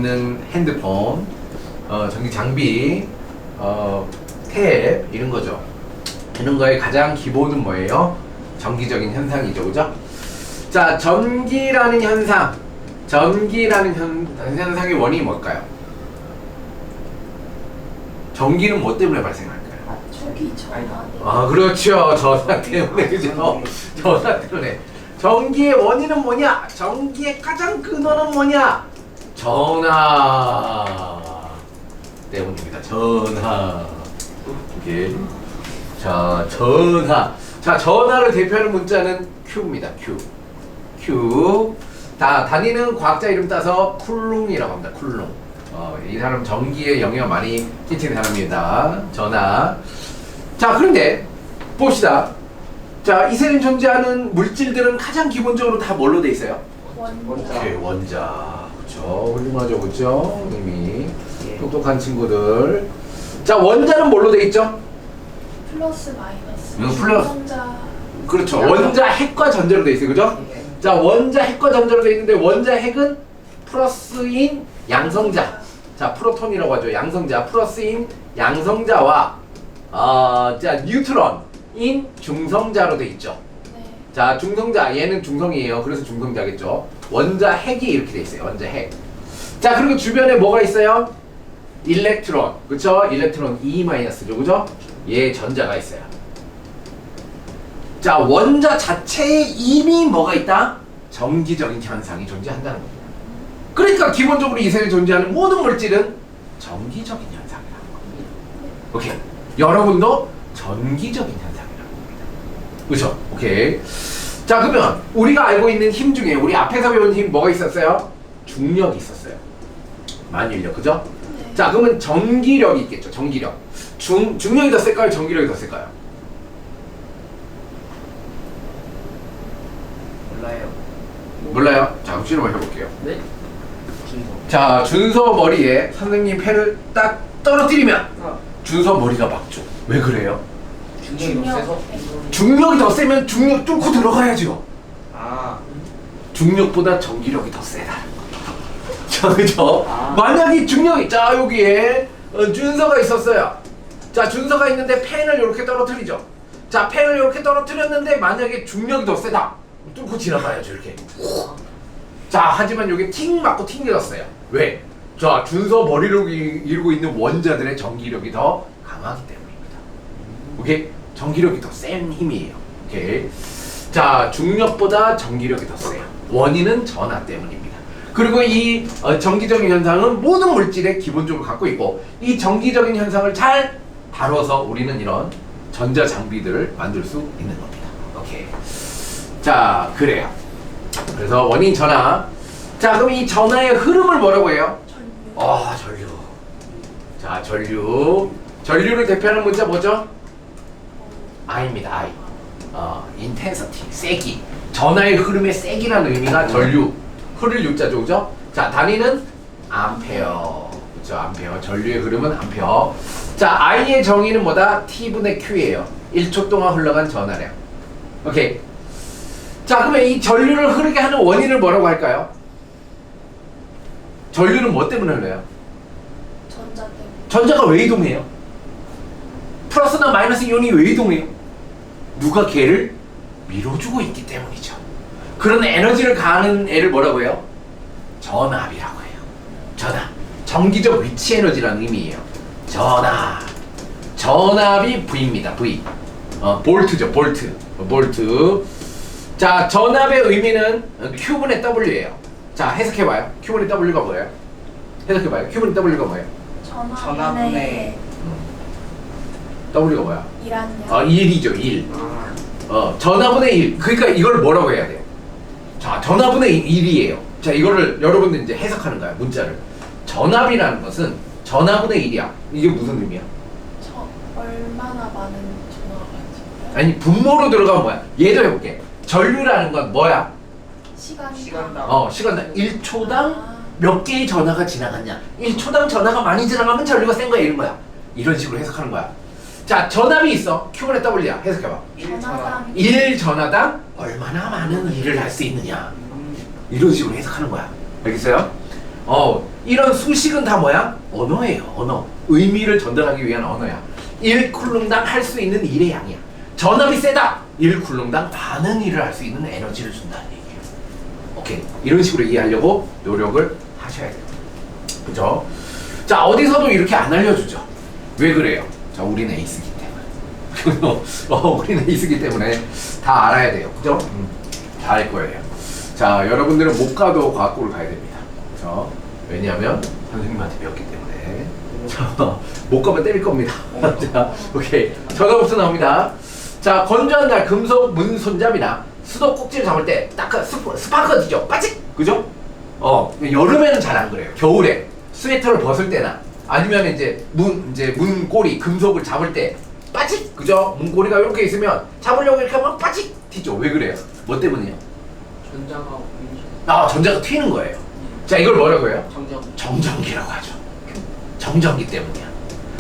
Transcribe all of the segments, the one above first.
있는 핸드폰, 전기 장비, 탭 이런 거죠. 이런 거의 가장 기본은 뭐예요? 전기적인 현상이죠, 그죠? 자, 전기라는 현상의 원인이 뭘까요? 전기는 뭐 때문에 발생할까요? 저기 전화. 아, 그렇죠. 전화 때문에, 그죠? 전화 때문에. 전기의 원인은 뭐냐? 전기의 가장 근원은 뭐냐? 전화 때문입니다. 전화. 오케이. 자, 전화. 자, 전화를 대표하는 문자는 Q입니다. Q. 단위는 과학자 이름 따서 쿨룽이라고 합니다. 쿨룽. 이 사람 전기에 영향을 많이 끼치는 사람입니다. 전화. 자, 그런데 봅시다. 자, 이 세상에 존재하는 물질들은 가장 기본적으로 다 뭘로 돼 있어요? 원자. 오케이, 원자. 그렇죠. 훌륭하죠, 그렇죠? 이미 똑똑한 친구들. 자, 원자는 뭘로 돼 있죠? 플러스 마이너스. 플러스. 원자. 그렇죠. 원자 핵과 전자로 돼 있어요, 그죠? 자, 원자 핵과 전자로 돼 있는데 원자 핵은 플러스인 양성자. 자, 프로톤이라고 하죠. 양성자. 플러스인 양성자와 자, 뉴트론인 중성자로 돼 있죠. 네. 자, 중성자. 얘는 중성이에요. 그래서 중성자겠죠. 원자 핵이 이렇게 돼 있어요. 원자 핵. 자, 그리고 주변에 뭐가 있어요? 일렉트론. 그쵸? 일렉트론 E-죠. 그죠? 얘 전자가 있어요. 자, 원자 자체에 이미 뭐가 있다? 정기적인 현상이 존재한다는 겁니다. 그러니까 기본적으로 이 세상에 존재하는 모든 물질은 정기적인 현상이라는 겁니다. 오케이. 여러분도 전기적인 현상이라는 겁니다. 그렇죠? 오케이. 자, 그러면 우리가 알고 있는 힘 중에 우리 앞에서 배운 힘 뭐가 있었어요? 중력이 있었어요. 만일력, 그죠? 네. 자, 그러면 전기력이 있겠죠. 전기력. 중력이 더 셀까요? 전기력이 더 셀까요? 몰라요? 자, 그럼 실험을 해볼게요. 네? 자, 준서 머리에 선생님 펜을 딱 떨어뜨리면 준서 머리가 막죠. 왜 그래요? 중력이 너무 세서? 중력이 더 세면 중력 뚫고 들어가야죠. 아, 중력보다 전기력이 더 세다. 자, 그죠? 아. 만약에 중력이, 자, 여기에 준서가 있었어요. 자, 준서가 있는데 펜을 이렇게 떨어뜨리죠. 자, 펜을 이렇게 떨어뜨렸는데 만약에 중력이 더 세다. 뚫고 지나가야죠, 이렇게. 자, 하지만 여기 팅 맞고 튕겨졌어요. 왜? 자, 준서 머리를 이루고 있는 원자들의 전기력이 더 강하기 때문입니다. 오케이? 전기력이 더 센 힘이에요. 오케이? 자, 중력보다 전기력이 더 세요. 원인은 전하 때문입니다. 그리고 이 전기적인 현상은 모든 물질에 기본적으로 갖고 있고, 이 전기적인 현상을 잘 다뤄서 우리는 이런 전자 장비들을 만들 수 있는 겁니다. 오케이. 자, 그래요. 그래서 원인 전하. 자, 그럼 이 전하의 흐름을 뭐라고 해요? 전류. 전류. 자, 전류. 전류를 대표하는 문자 뭐죠? I입니다. I. intensity, 세기. 전하의 흐름의 세기라는 의미가 전류. 흐를 U자죠, 그죠? 자, 단위는 암페어. 그렇죠, 암페어. 전류의 흐름은 암페어. 자, I의 정의는 뭐다? T분의 Q예요. 1초 동안 흘러간 전하량. 오케이. 자, 그러면 이 전류를 흐르게 하는 원인을 뭐라고 할까요? 전류는 뭐 때문에 흘러요? 전자 때문에. 전자가 왜 이동해요? 플러스나 마이너스 이온이 왜 이동해요? 누가 걔를 밀어주고 있기 때문이죠. 그런 에너지를 가하는 애를 뭐라고 해요? 전압이라고 해요. 전압. 정기적 위치 에너지라는 의미예요. 전압. 전압이 V입니다. V. 볼트죠. 볼트. 자, 전압의 의미는 Q분의 W예요. 자, 해석해봐요. Q분의 W가 뭐예요? 해석해봐요. Q분의 W가 뭐예요? 전화분의 W가 뭐야? 일한요. 1이죠, 1. 전화분의 1. 그러니까 이걸 뭐라고 해야 돼요? 자, 전화분의 1이에요. 자, 이거를 여러분들 이제 해석하는 거야, 문자를. 전압이라는 것은 전화분의 1이야. 이게 무슨 의미야? 얼마나 많은 전화가 있을까요? 아니, 분모로 들어가면 뭐야? 얘도 해볼게. 전류라는 건 뭐야? 시간당. 시간당 1초당 몇 개의 전화가 지나갔냐? 1초당 전화가 많이 지나가면 전류가 센 거야, 이런 거야. 이런 식으로 해석하는 거야. 자, 전압이 있어. Q분의 W야. 해석해봐. 1 전화당 얼마나 많은 일을 할 수 있느냐. 이런 식으로 해석하는 거야. 알겠어요? 이런 수식은 다 뭐야? 언어예요. 언어. 의미를 전달하기 위한 언어야. 1쿨럼당 할 수 있는 일의 양이야. 전압이 세다. 1쿨럼당 많은 일을 할 수 있는 에너지를 준다는 얘기예요. 오케이. 이런 식으로 이해하려고 노력을 하셔야 돼요. 그죠? 자, 어디서도 이렇게 안 알려주죠. 왜 그래요? 자, 우리는 에이스기 때문에. 우리는 에이스기 때문에 다 알아야 돼요. 그죠? 다 알 거예요. 자, 여러분들은 못 가도 과학고를 가야 됩니다. 그죠? 왜냐하면 선생님한테 배웠기 때문에. 자, 못 가면 때릴 겁니다. 자, 오케이. 전화부터 나옵니다. 자, 건조한 날 금속 문손잡이나 수도 꼭지를 잡을 때 딱 스파크지죠. 빠직! 그죠? 여름에는 잘 안 그래요. 겨울에 스웨터를 벗을 때나 아니면 이제 문고리 금속을 잡을 때 빠직! 그죠? 문고리가 이렇게 있으면 잡으려고 이렇게 하면 빠직! 튀죠. 왜 그래요? 뭐 때문이에요? 전자가 튀는 거예요. 자, 이걸 뭐라고 해요? 정전기라고 하죠. 정전기 때문이야.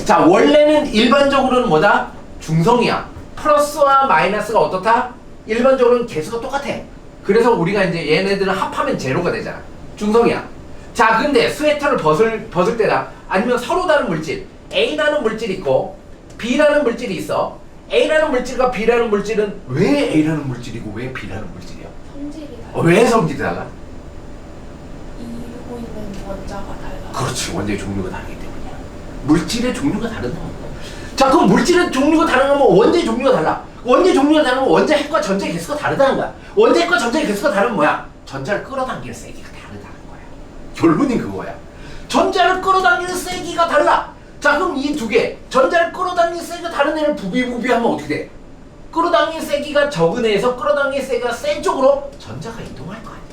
자, 원래는 일반적으로는 뭐다? 중성이야. 플러스와 마이너스가 어떻다? 일반적으로는 개수가 똑같아. 그래서 우리가 이제 얘네들은 합하면 제로가 되잖아. 중성이야. 자, 근데 스웨터를 벗을 때나 아니면 서로 다른 물질, A라는 물질이 있고 B라는 물질이 있어. A라는 물질과 B라는 물질은 왜 A라는 물질이고 왜 B라는 물질이야? 성질이 달라. 왜 성질이 달라? 이루고 있는 원자가 달라. 그렇지. 원자의 종류가 다르기 때문이야. 물질의 종류가 다르다. 자, 그럼 물질의 종류가 다르면 원자의 종류가 달라. 원자의 종류가 다르면 원자 핵과 전자의 개수가 다르다는 거야. 원자 핵과 전자의 개수가 다르면 뭐야? 전자를 끌어당기는 세기가 다르다는 거야. 결론이 그거야. 전자를 끌어당기는 세기가 달라. 자, 그럼 이 두 개, 전자를 끌어당기는 세기가 다른 애를 부비부비하면 어떻게 돼? 끌어당기는 세기가 적은 애에서 끌어당기는 세기가 센 쪽으로 전자가 이동할 거 아니야.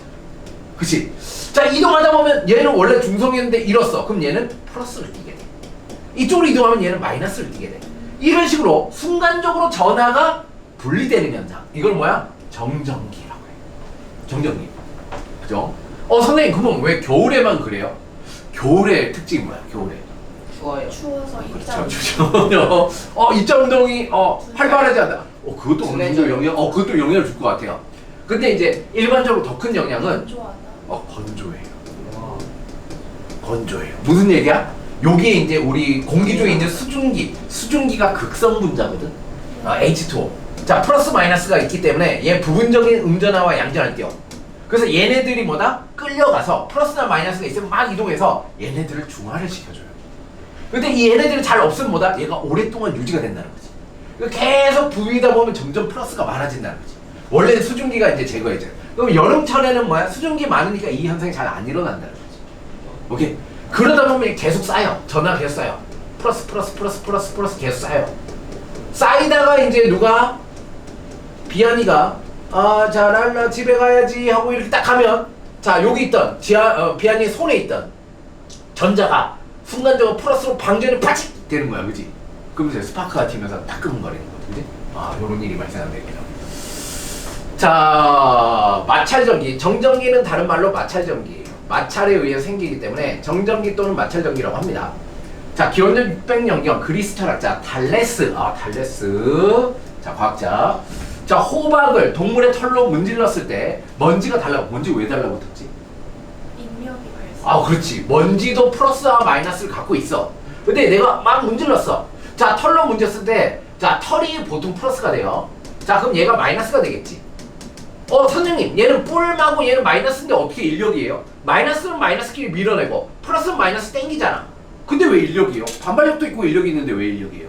그치? 자, 이동하다 보면 얘는 원래 중성이었는데 잃었어. 그럼 얘는 플러스를 띠게 돼. 이쪽으로 이동하면 얘는 마이너스를 띠게 돼. 이런 식으로 순간적으로 전하가 분리되는 현상. 이걸 뭐야? 정전기라고 해. 정전기. 그죠? 선생님, 그러면 왜 겨울에만 그래요? 겨울의 특징이 뭐야? 겨울에. 추워서 입자. 그렇죠. 입자 운동이 활발하지 않다. 그것도 어느 정도 그것도 영향을 줄 것 같아요. 근데 이제 일반적으로 더 큰 영향은 건조하다. 건조해요. 건조해요. 무슨 얘기야? 요게 이제 우리 공기 중에 있는 수증기가 극성 분자거든. H2O. 자, 플러스 마이너스가 있기 때문에 얘 부분적인 음전화와 양전을 띄워. 그래서 얘네들이 뭐다? 끌려가서 플러스나 마이너스가 있으면 막 이동해서 얘네들을 중화를 시켜줘요. 근데 이 얘네들이 잘 없으면 뭐다? 얘가 오랫동안 유지가 된다는 거지. 계속 부비다 보면 점점 플러스가 많아진다는 거지. 원래는 수증기가 이제 제거해져요. 그럼 여름철에는 뭐야? 수증기 많으니까 이 현상이 잘 안 일어난다는 거지. 오케이? 그러다 보면 계속 쌓여. 전화 계속 쌓여. 플러스 계속 쌓여. 쌓이다가 이제 누가? 비안이가 자, 랄라 집에 가야지 하고 이렇게 딱 하면, 자, 여기 있던 비안이의 손에 있던 전자가 순간적으로 플러스로 방전이 파직 되는 거야. 그지? 그럼 이제 스파크가 튀면서 따끔거리는 거지. 그지? 요런 일이 발생한다 이거죠. 자, 마찰전기. 정전기는 다른 말로 마찰전기예요. 마찰에 의해 생기기 때문에 정전기 또는 마찰전기라고 합니다. 자, 기원전 600년경 그리스 철학자 달레스. 자, 과학자. 자, 호박을 동물의 털로 문질렀을 때 먼지가 먼지 왜 달라붙었지? 인력이 발생. 그렇지. 먼지도 플러스와 마이너스를 갖고 있어. 근데 내가 막 문질렀어. 자, 털로 문졌을 때, 자, 털이 보통 플러스가 돼요. 자, 그럼 얘가 마이너스가 되겠지. 선생님, 얘는 뿔하고 얘는 마이너스인데 어떻게 인력이에요? 마이너스는 마이너스끼리 밀어내고 플러스는 마이너스 땡기잖아. 근데 왜 인력이에요? 반발력도 있고 인력이 있는데 왜 인력이에요?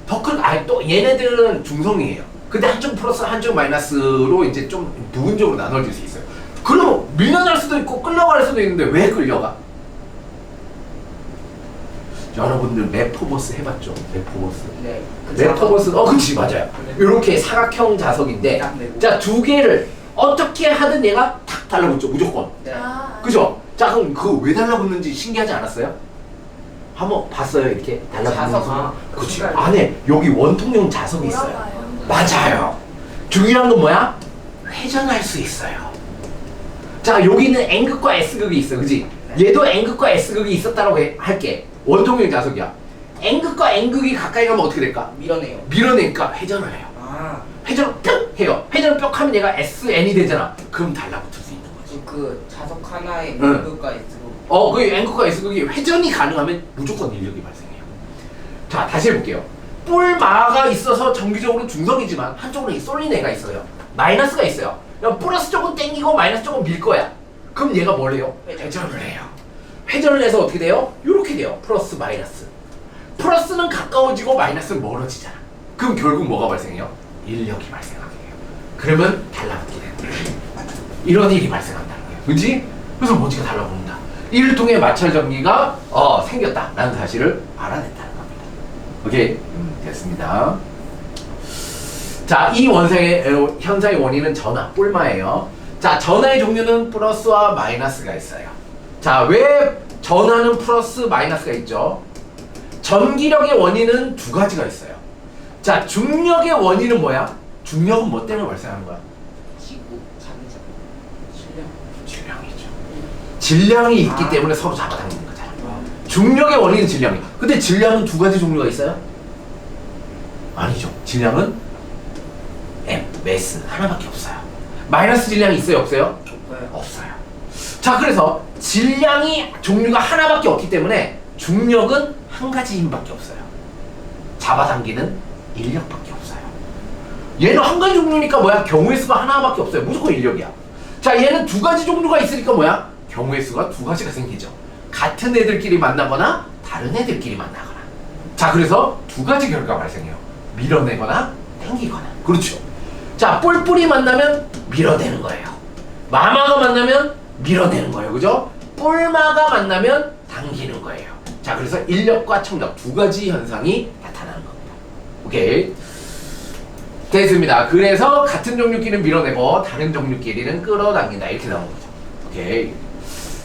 더 큰, 또 얘네들은 중성이에요. 근데 한쪽 플러스 한쪽 마이너스로 이제 좀 부분적으로 나눠질 수 있어요. 그럼 밀려날 수도 있고 끌려갈 수도 있는데 왜 끌려가? 여러분들 메포버스 해봤죠? 메포버스. 네. 메포버스, 그치, 맞아요. 이렇게 사각형 자석인데, 자, 두 개를 어떻게 하든 얘가 탁 달라붙죠, 무조건. 네. 그죠? 자, 그럼 그 왜 달라붙는지 신기하지 않았어요? 한번 봤어요, 이렇게 달라붙는 거. 그치. 안에 여기 원통형 자석이 있어요. 맞아요. 중요한 건 뭐야? 회전할 수 있어요. 자, 여기는 N극과 S극이 있어, 그지? 얘도 N극과 S극이 있었다고 할게. 원통형 자석이야. N극과 N극이 가까이 가면 어떻게 될까? 밀어내니까 회전을 해요. 회전을 뿅 해요. 회전을 뿅 하면 얘가 SN이 되잖아. 그럼 달라붙을 수 있는 거지. 그 자석 하나에 응. 앵글가 있고. 그 앵커가 있어. 그게 회전이 가능하면 무조건 인력이 발생해요. 자, 다시 해볼게요. 뿔마가 있어서 정기적으로 중성이지만 한쪽으로 쏠린 애가 있어요. 마이너스가 있어요. 그럼 플러스 쪽은 땡기고 마이너스 쪽은 밀 거야. 그럼 얘가 뭘 해요? 회전을 해요. 회전을 해서 어떻게 돼요? 이렇게 돼요. 플러스 마이너스. 플러스는 가까워지고 마이너스는 멀어지잖아. 그럼 결국 뭐가 발생해요? 인력이 발생하게 돼요. 그러면 달라붙게 되는 거예요. 이런 일이 발생한다는 거예요. 그지? 그래서 먼지가 달라붙는다. 이를 통해 마찰 전기가 생겼다라는 사실을 알아냈다는 겁니다. 오케이? 됐습니다. 자, 이 현상의 원인은 전하, 뿔마예요. 자, 전하의 종류는 플러스와 마이너스가 있어요. 자, 왜 전하는 플러스 마이너스가 있죠? 전기력의 원인은 두 가지가 있어요. 자, 중력의 원인은 뭐야? 중력은 뭐 때문에 발생하는 거야? 지구, 자기장, 질량. 질량이죠. 질량이 있기 때문에 서로 잡아당기는 거잖아. 중력의 원인은 질량이야. 근데 질량은 두 가지 종류가 있어요? 아니죠. 질량은 M, 매스 하나밖에 없어요. 마이너스 질량이 있어요? 없어요? 없어요. 자, 그래서 질량이 종류가 하나밖에 없기 때문에 중력은 한 가지 힘밖에 없어요. 잡아당기는 인력밖에 없어요. 얘는 한 가지 종류니까 뭐야? 경우의 수가 하나밖에 없어요. 무조건 인력이야. 자, 얘는 두 가지 종류가 있으니까 뭐야? 경우의 수가 두 가지가 생기죠. 같은 애들끼리 만나거나 다른 애들끼리 만나거나. 자, 그래서 두 가지 결과가 발생해요. 밀어내거나 당기거나. 그렇죠. 자, 뿔뿔이 만나면 밀어내는 거예요. 마마가 만나면 밀어내는 거예요. 그죠? 뿔마가 만나면 당기는 거예요. 자, 그래서 인력과 청력 두 가지 현상이 나타나는 겁니다. 오케이. 됐습니다. 그래서 같은 종류끼리는 밀어내고 다른 종류끼리는 끌어당긴다. 이렇게 나오는 거죠. 오케이.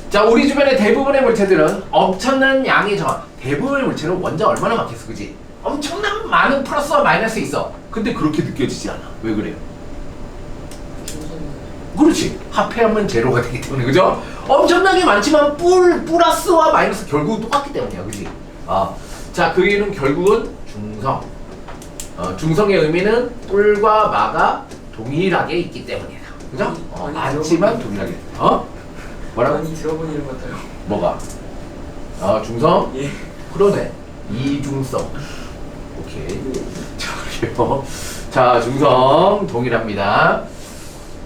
자, 우리 주변의 대부분의 물체들은 엄청난 양의 전. 대부분의 물체는 원자 얼마나 많겠어, 그지? 엄청난 많은 플러스와 마이너스 있어. 근데 그렇게 느껴지지 않아. 왜 그래요? 그렇지. 합해하면 제로가 되기 때문에, 그죠? 엄청나게 많지만 플러스와 마이너스 결국은 똑같기 때문이야, 그지? 자, 그 이유는 결국은 중성. 중성의 의미는 뿔과 마가 동일하게 있기 때문이다. 그죠? 많지만 동일하게. 뭐라고? 많이 들어본 이름 같아요. 뭐가? 중성? 예. 그러네. 이중성. 오케이. 자, 그래요. 자, 중성 동일합니다.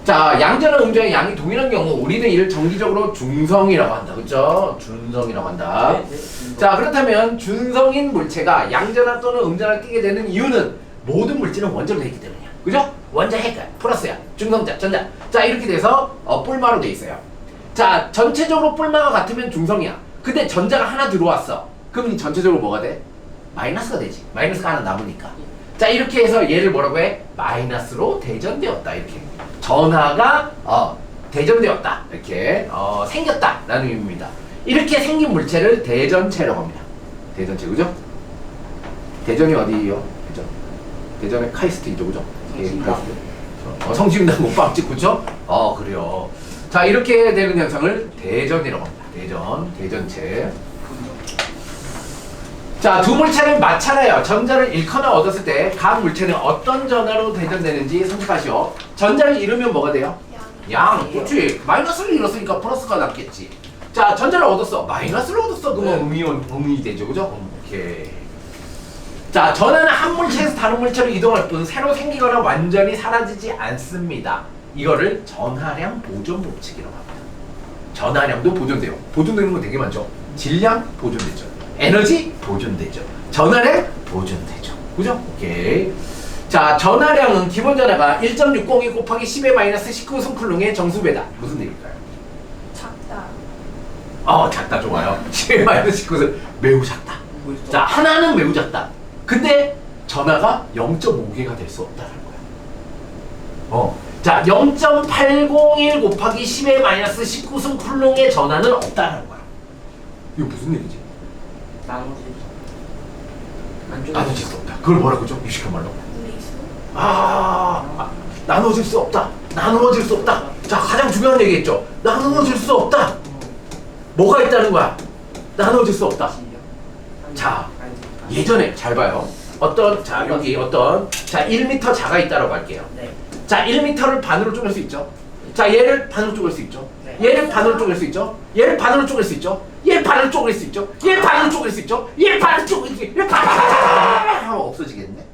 자, 양자나 음자의 양이 동일한 경우 우리는 이를 정기적으로 중성이라고 한다. 그렇죠? 준성이라고 한다. 네, 네. 자, 그렇다면 준성인 물체가 양자나 또는 음자나 끼게 되는 이유는 모든 물질은 원자로 되어 있기 때문이야. 그죠? 원자 핵가 플러스야. 중성자, 전자. 자, 이렇게 돼서 뿔마로 돼 있어요. 자, 전체적으로 뿔마가 같으면 중성이야. 근데 전자가 하나 들어왔어. 그럼 전체적으로 뭐가 돼? 마이너스가 되지. 마이너스가 하나 남으니까. 자, 이렇게 해서 얘를 뭐라고 해? 마이너스로 대전되었다. 이렇게. 전하가 대전되었다. 이렇게 생겼다. 라는 의미입니다. 이렇게 생긴 물체를 대전체라고 합니다. 대전체, 그죠? 대전이 어디요? 그죠? 대전의 카이스트이죠, 그죠? 성심당. 성심당 못빵집, 그죠? 그래요. 자, 이렇게 되는 현상을 대전이라고 합니다. 대전체. 자, 두 물체는 마찰하여 전자를 잃거나 얻었을 때 각 물체는 어떤 전하로 대전되는지 선택하시오. 전자를 잃으면 뭐가 돼요? 양. 그렇지. 마이너스를 잃었으니까 플러스가 남겠지. 자, 전자를 얻었어. 마이너스를 얻었어. 그러면 음이 되죠. 그죠? 오케이. 자, 전하는 한 물체에서 다른 물체로 이동할 뿐 새로 생기거나 완전히 사라지지 않습니다. 이거를 전하량 보존 법칙이라고 합니다. 전하량도 보존돼요. 보존되는 건 되게 많죠. 질량 보존되죠. 에너지 보존되죠. 전하량 보존되죠. 그죠? 오케이. 자, 전하량은 기본 전하가 1.602 곱하기 10의 마이너스 19승 쿨롱의 정수배다. 무슨 얘기일까요? 작다. 작다. 좋아요. 10의 마이너스 19승 매우 작다. 자, 하나는 매우 작다. 근데 전하가 0.5개가 될 수 없다는 거야. 자, 0.801 곱하기 10의 마이너스 19승 쿨롱의 전하는 없다는 거야. 이거 무슨 얘기지? 나눠질 수 없다. 그걸 뭐라고 그러죠? 유식한 말로. 무리수. 나눠질 수 없다. 나누어질 수 없다. 자, 가장 중요한 얘기했죠. 나누어질 수 없다. 뭐가 있다는 거야? 나눠질 수 없다. 자, 예전에 잘 봐요. 여기 1m 자가 있다라고 할게요. 네. 자, 1m를 반으로 쪼갤 수 있죠. 자, 얘를 반으로 쪼갤 수 있죠. 네. 얘를 반으로 쪼갤 수 있죠. 얘를 반으로 쪼갤 수 있죠. 얘를 반으로 쪼갤 수 있죠. 얘를 반으로 쪼갤 수 있죠. 얘를 반으로 쪼갤 수 있죠. 얘를 하면 없어지겠네.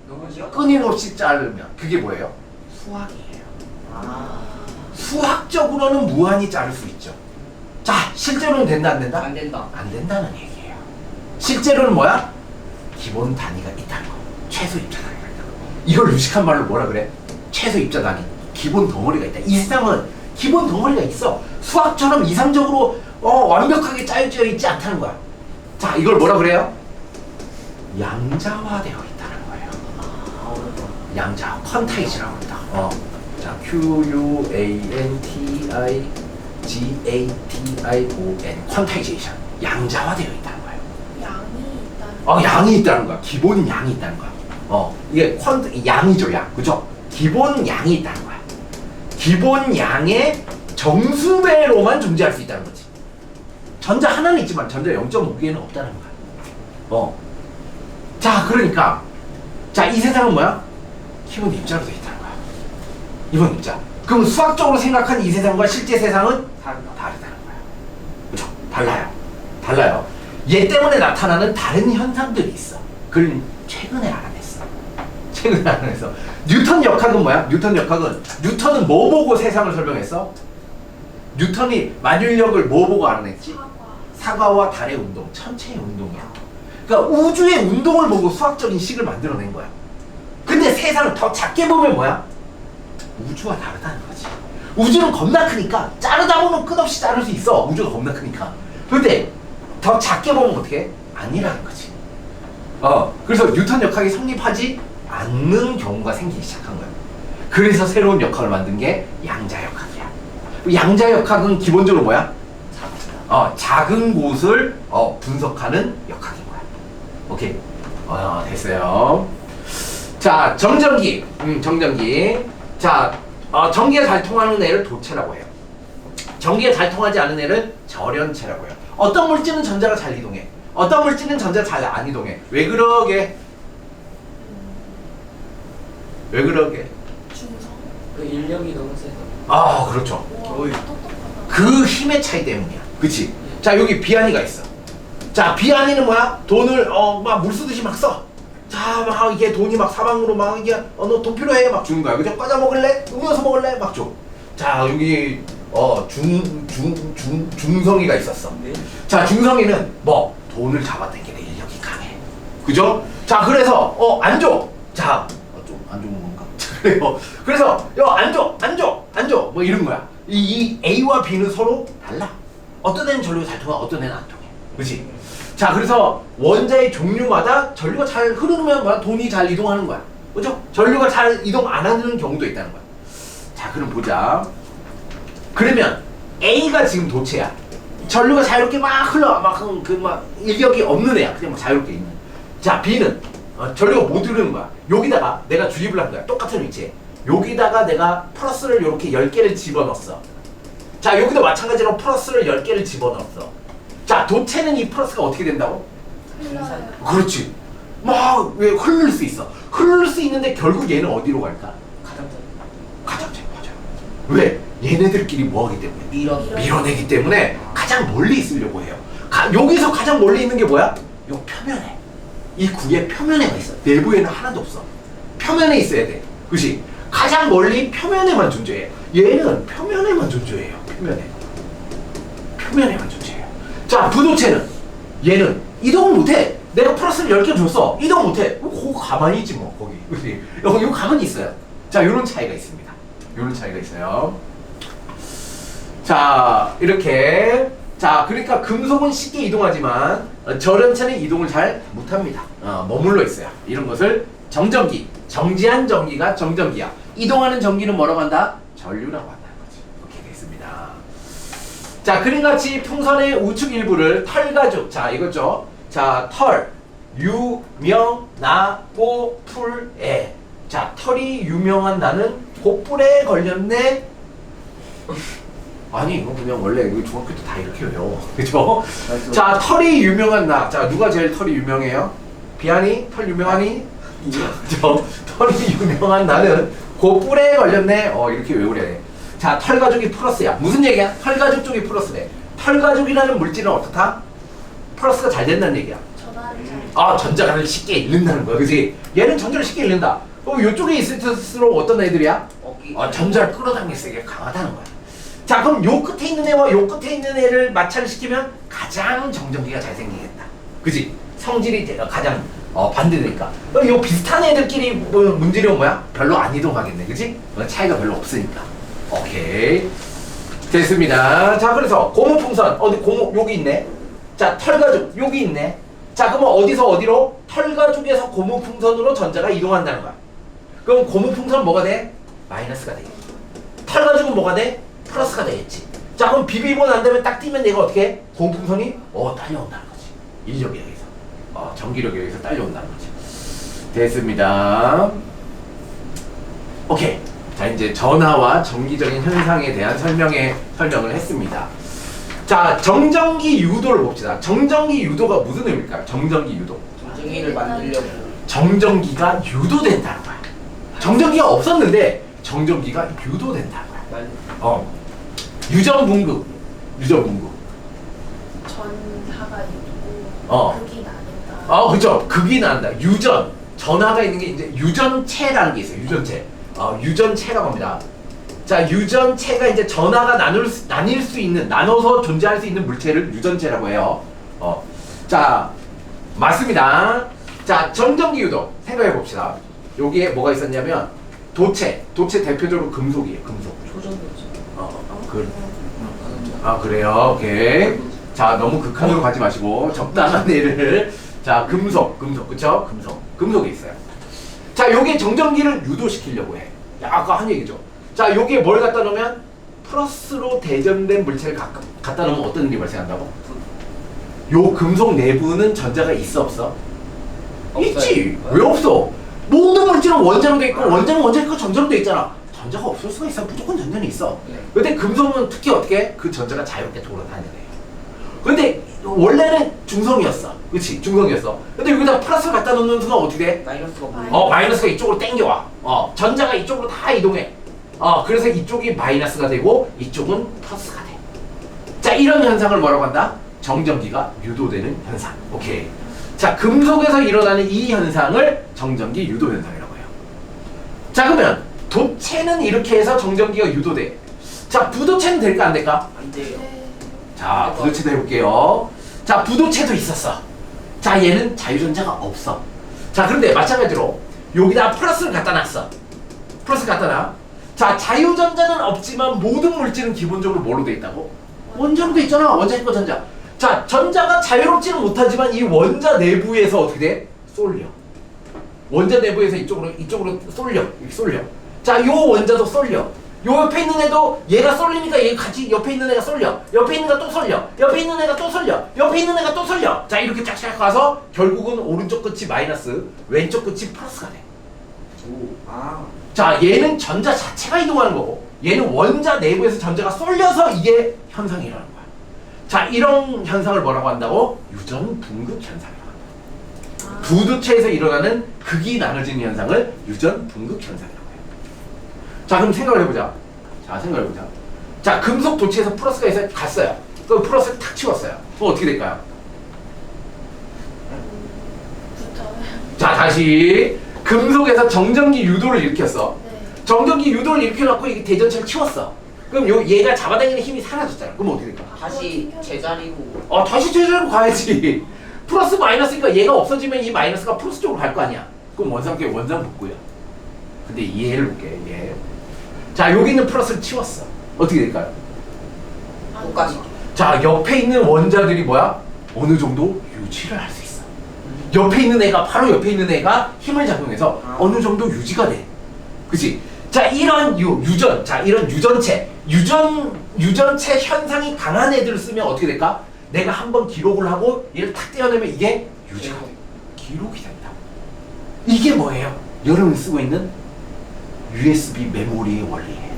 너무죠? 끊임없이 자르면 그게 뭐예요? 수학이에요. 아, 수학적으로는 무한히 자를 수 있죠. 자, 실제로는 된다 안 된다? 안 된다. 안 된다는 얘기예요. 실제로는 뭐야? 기본 단위가 있다는 거. 최소 입자 단위가 있다는 거. 이걸 유식한 말로 뭐라 그래? 최소 입자 단위. 기본 덩어리가 있다. 이 세상은 기본 덩어리가 있어. 수학처럼 이상적으로 완벽하게 짜여져 있지 않다는 거야. 자, 이걸 뭐라 그래요? 양자화되어 있다는 거예요. 양자, 퀀타이지라고 한다. 자, Quantization, 퀀타이제이션. 양자화되어 있다는 거예요. 양이 있다는 양이 있다는 거야. 기본 양이 있다는 거야. 이게 양이죠, 양. 그죠? 기본 양이 있다는 거야. 기본 양의 정수배로만 존재할 수 있다는 거지. 전자 하나는 있지만 전자 0.5개는 없다는 거야. 자, 그러니까 자, 이 세상은 뭐야? 기본 입자로 되어 있다는 거야. 기본 입자. 그럼 수학적으로 생각한 이 세상과 실제 세상은 다르다는 거야. 그죠? 달라요. 얘 때문에 나타나는 다른 현상들이 있어. 그걸 최근에 알아냈어. 뉴턴 역학은 뭐야? 뉴턴은 뭐 보고 세상을 설명했어? 뉴턴이 만율력을 뭐 보고 알아냈지? 사과와 달의 운동, 천체의 운동이야. 그러니까 우주의 운동을 보고 수학적인 식을 만들어낸 거야. 근데 세상을 더 작게 보면 뭐야? 우주와 다르다는 거지. 우주는 겁나 크니까 자르다 보면 끝없이 자를 수 있어. 우주가 겁나 크니까. 근데 더 작게 보면 어떻게 해? 아니라는 거지. 그래서 뉴턴 역학이 성립하지 않는 경우가 생기기 시작한 거야. 그래서 새로운 역학을 만든 게 양자 역학이야. 양자 역학은 기본적으로 뭐야? 작은 곳을 분석하는 역학인 거야. 오케이. 됐어요. 자, 정전기. 자, 전기가 잘 통하는 애를 도체라고 해요. 전기가 잘 통하지 않는 애를 절연체라고 해요. 어떤 물질은 전자가 잘 이동해. 어떤 물질은 전자가 잘 안 이동해. 왜 그러게? 중성. 그 인력이 너무 세서. 그렇죠. 와, 어이. 똑똑하다. 그 힘의 차이 때문이야. 그치? 자, 여기 비아니가 있어. 자, 비아니는 뭐야? 돈을 막 물 쓰듯이 막 써. 자, 막 이게 돈이 막 사방으로 막 이게 너 돈 필요해 막 주는 거야. 그죠? 과자 먹을래? 음료수 먹을래? 막 줘. 자, 여기 중성이가 있었어. 네. 자, 중성이는 뭐 돈을 잡아당기는 인력이 강해. 그죠? 자, 그래서 안 줘. 자, 좀 안 좋은 건가? 그래서 안 줘. 뭐 이런 거야. 이 A와 B는 서로 달라. 어떤 애는 전류가 잘 통하, 어떤 애는 안 통해. 그렇지? 자, 그래서 원자의 종류마다 전류가 잘 흐르면 뭐야? 돈이 잘 이동하는 거야. 그죠? 전류가 잘 이동 안 하는 경우도 있다는 거야. 자, 그럼 보자. 그러면 A가 지금 도체야. 전류가 자유롭게 막 흘러. 막 인력이 없는 애야. 그냥 막 자유롭게 있는. 자, B는 전류가 못 흐르는 거야. 여기다가 내가 주입을 한 거야. 똑같은 위치에. 여기다가 내가 플러스를 이렇게 10개를 집어넣었어. 자, 여기도 마찬가지로 플러스를 10개를 집어넣었어. 자, 도체는 이 플러스가 어떻게 된다고? 흘러요. 그렇지. 막 왜 흐를 수 있어. 흐를 수 있는데 결국 얘는 어디로 갈까? 가장자리. 맞아요. 왜? 얘네들끼리 뭐하기 때문에? 밀어내기 때문에 가장 멀리 있으려고 해요. 여기서 가장 멀리 있는 게 뭐야? 요 표면에. 이 구의 표면에가 있어. 내부에는 하나도 없어. 표면에 있어야 돼. 그치? 가장 멀리 표면에만 존재해. 얘는 표면에만 존재해요. 표면에만 존재해요. 자, 부도체는 얘는 이동을 못해. 내가 플러스를 10개 줬어. 이동 못해. 그거 가만히 있지 뭐. 거기. 그치? 여기 가만히 있어요. 자, 요런 차이가 있습니다. 요런 차이가 있어요. 자, 이렇게. 자, 그러니까 금속은 쉽게 이동하지만 절연체는 이동을 잘 못합니다. 머물러 있어요. 이런 것을 정전기, 정지한 전기가 정전기야. 이동하는 전기는 뭐라고 한다? 전류라고 한다는 거지. 이렇게 됐습니다. 자, 그림같이 풍선의 우측 일부를 털가죽. 자, 이거죠. 자, 털, 유명, 나, 꼬, 풀, 애. 자, 털이 유명한 나는 고뿔에 걸렸네. 아니, 이거 그냥 원래 우리 중학교 때 다 이렇게 외워. 그죠? 자, 털이 유명한 나. 자, 누가 제일 털이 유명해요? 비아니? 털 유명하니? 털이 유명한 나는 고뿔에 걸렸네. 이렇게 외우래. 자, 털가죽이 플러스야. 무슨 얘기야? 털가죽 쪽이 플러스래. 털가죽이라는 물질은 어떻다? 플러스가 잘 된다는 얘기야. 전화를 잘. 아, 전자를 쉽게 잃는다는 거야, 그지? 얘는 전자를 쉽게 잃는다. 그럼 이쪽에 있을수록 어떤 애들이야? 전자를 끌어당길 세게 강하다는 거야. 자, 그럼 요 끝에 있는 애와 요 끝에 있는 애를 마찰을 시키면 가장 정전기가 잘 생기겠다. 그지? 성질이 가장 반대되니까. 그럼 요 비슷한 애들끼리 문제는 뭐야? 별로 안 이동하겠네, 그지? 차이가 별로 없으니까. 오케이. 됐습니다. 자, 그래서 고무풍선 어디 고무 여기 있네. 자, 털가죽 여기 있네. 자, 그러면 어디서 어디로? 털가죽에서 고무풍선으로 전자가 이동한다는 거야. 그럼 고무풍선 뭐가 돼? 마이너스가 되겠지. 털가죽은 뭐가 돼? 플러스가 되겠지. 자, 그럼 비비고 난 다음에 딱 뛰면 내가 어떻게 해? 고무풍선이 딸려온다는 거지. 인력에 의해서 전기력에 의해서 딸려온다는 거지. 됐습니다. 오케이. 자, 이제 전하와 전기적인 현상에 대한 설명을 했습니다. 자, 정전기 유도를 봅시다. 정전기 유도가 무슨 의미일까요? 정전기 유도. 정전기를 만들려고. 정전기가 유도된다는 거야. 정전기가 없었는데 정전기가 유도된다는 거야. 유전분급. 전하가 있고 극이 나는다. 그죠. 극이 난다. 유전. 전하가 있는 게 이제 유전체라는 게 있어요. 유전체. 유전체라고 합니다. 자, 유전체가 이제 전하가 나뉠 수 있는, 나눠서 존재할 수 있는 물체를 유전체라고 해요. 자, 맞습니다. 자, 정전기 유도 생각해 봅시다. 여기에 뭐가 있었냐면 도체 대표적으로 금속이에요. 금속. 초전도체. 그래요. 오케이. 자, 너무 극한으로 가지 마시고 적당한 애를. 자, 금속, 그쵸? 금속이 있어요. 자, 요게 정전기를 유도시키려고 해. 아까 한 얘기죠. 자, 요게 뭘 갖다 놓으면 플러스로 대전된 물체를 갖다 놓으면 어떤 일이 발생한다고? 요 금속 내부는 전자가 있어 없어? 있지. 왜 없어? 모든 물질은 원자로 돼 있고 원자는 원자 있고 전자로 돼 있잖아. 전자가 없을 수가 있어. 무조건 전자는 있어. 근데 금속은 특히 어떻게? 그 전자가 자유롭게 돌아다니는 애요. 근데 원래는 중성이었어. 그치? 중성이었어. 근데 여기다 플러스를 갖다 놓는 순간 어떻게 돼? 마이너스가 이쪽으로 땡겨와. 전자가 이쪽으로 다 이동해. 그래서 이쪽이 마이너스가 되고 이쪽은 플러스가 돼. 자, 이런 현상을 뭐라고 한다? 정전기가 유도되는 현상. 오케이. 자, 금속에서 일어나는 이 현상을 정전기 유도 현상이라고 해요. 자, 그러면 도체는 이렇게 해서 정전기가 유도돼. 자, 부도체는 될까 안 될까? 안 돼요. 자, 부도체도 해볼게요. 자, 부도체도 있었어. 자, 얘는 자유전자가 없어. 자, 그런데 마찬가지로 여기다 플러스를 갖다 놨어. 플러스 갖다 놔. 자, 자유전자는 없지만 모든 물질은 기본적으로 뭘로 돼 있다고? 원자로 돼 있잖아. 원자 있고 전자. 자, 전자가 자유롭지는 못하지만 이 원자 내부에서 어떻게 돼? 쏠려. 원자 내부에서 이쪽으로 쏠려. 이렇게 쏠려. 자, 요 원자도 쏠려. 요 옆에 있는 애도 얘가 쏠리니까 얘 같이 옆에 있는 애가 쏠려. 옆에 있는 애가 또 쏠려. 옆에 있는 애가 또 쏠려. 옆에 있는 애가 또 쏠려. 자, 이렇게 쫙쫙 가서 결국은 오른쪽 끝이 마이너스, 왼쪽 끝이 플러스가 돼. 자, 얘는 전자 자체가 이동하는 거고 얘는 원자 내부에서 전자가 쏠려서 이게 현상이 일어나는 거야. 자, 이런 현상을 뭐라고 한다고? 유전 분급 현상이라고 한다. 부도체에서 일어나는 극이 나눠지는 현상을 유전 분급 현상이라고 해요. 자, 그럼 생각을 해보자. 자, 금속 도체에서 플러스가 있어요. 갔어요. 그럼 플러스를 탁 치웠어요. 그럼 어떻게 될까요? 자, 다시 금속에서 정전기 유도를 일으켰어. 정전기 유도를 일으켜놓고 이게 대전체를 치웠어. 그럼 얘가 잡아당기는 힘이 사라졌잖아. 그럼 어떻게 될까? 다시 제자리로. 다시 제자리로 가야지. 플러스 마이너스니까 얘가 없어지면 이 마이너스가 플러스 쪽으로 갈 거 아니야. 그럼 원상계 원상 복구야. 근데 이해를 볼게. 얘. 자, 여기 있는 플러스를 치웠어. 어떻게 될까요? 똑같이. 자, 옆에 있는 원자들이 뭐야? 어느 정도 유지를 할 수 있어. 옆에 있는 애가 바로 옆에 있는 애가 힘을 작용해서 어느 정도 유지가 돼. 그치? 자, 이런 유전, 자, 이런 유전체 현상이 강한 애들을 쓰면 어떻게 될까? 내가 한번 기록을 하고 얘를 탁 떼어내면 이게 유지가 돼. 기록이 된다. 이게 뭐예요? 여러분이 쓰고 있는 USB 메모리의 원리예요.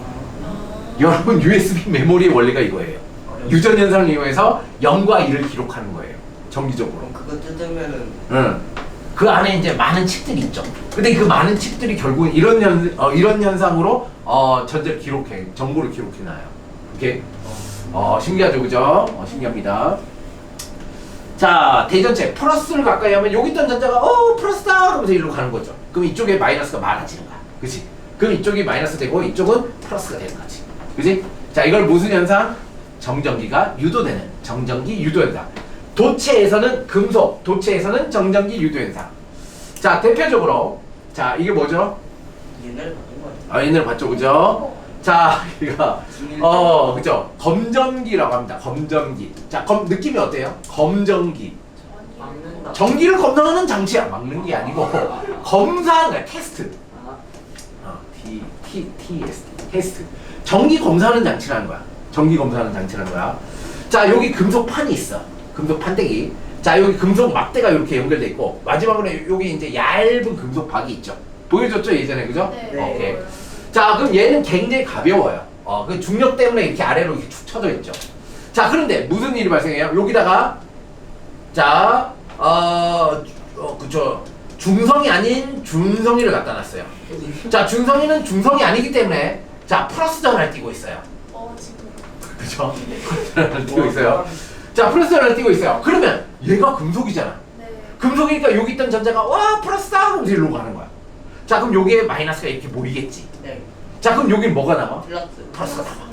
여러분, USB 메모리의 원리가 이거예요. 유전 현상을 이용해서 0과 1을 기록하는 거예요. 정기적으로. 그거 뜯으면은. 응. 그 안에 이제 많은 칩들이 있죠. 근데 그 많은 칩들이 결국은 이런 현상으로 전자를 기록해, 정보를 기록해놔요. 오케이? 신기하죠, 그죠? 신기합니다. 자, 대전체 플러스를 가까이 하면 여기 있던 전자가 플러스다 그러면서 일로 가는 거죠. 그럼 이쪽에 마이너스가 많아지는 거야. 그치? 그럼 이쪽이 마이너스 되고 이쪽은 플러스가 되는 거지. 그치? 자, 이걸 무슨 현상? 정전기가 유도되는 정전기 유도 현상. 도체에서는 금속, 도체에서는 정전기 유도 현상. 자, 대표적으로 자, 이게 뭐죠? 옛날에 봤던 거 같아요. 옛날에 봤죠, 그죠? 자, 이거 그죠? 검전기라고 합니다. 검전기. 자, 느낌이 어때요? 검전기. 막는다. 전기를 검사하는 장치야. 막는 게 아니고 검사하는 거야. 테스트. TST. 테스트. 전기 검사하는 장치라는 거야. 전기 검사하는 장치라는 거야. 자, 여기 금속 판이 있어. 금속 판때기. 자, 여기 금속 막대가 이렇게 연결돼 있고 마지막으로 여기 이제 얇은 금속 박이 있죠. 보여줬죠, 예전에, 그죠? 네. 오케이. 자, 그럼 얘는 굉장히 가벼워요. 그 중력 때문에 이렇게 아래로 이렇게 축 처져 있죠. 자, 그런데 무슨 일이 발생해요? 여기다가 자, 그쵸. 중성이 아닌 중성이를 갖다 놨어요. 자, 중성이는 중성이 아니기 때문에 자, 플러스 전화를 띄고 있어요. 지금. 그쵸? 전화를 띄고 있어요. 자, 플러스 전화를 띄고 있어요. 그러면 얘가 금속이잖아. 네. 금속이니까 여기 있던 전자가 와, 플러스다! 그럼 일로 가는 거야. 자, 그럼 여기에 마이너스가 이렇게 모이겠지. 네. 자, 그럼 여긴 뭐가 남아? 플러스. 플러스가 남아.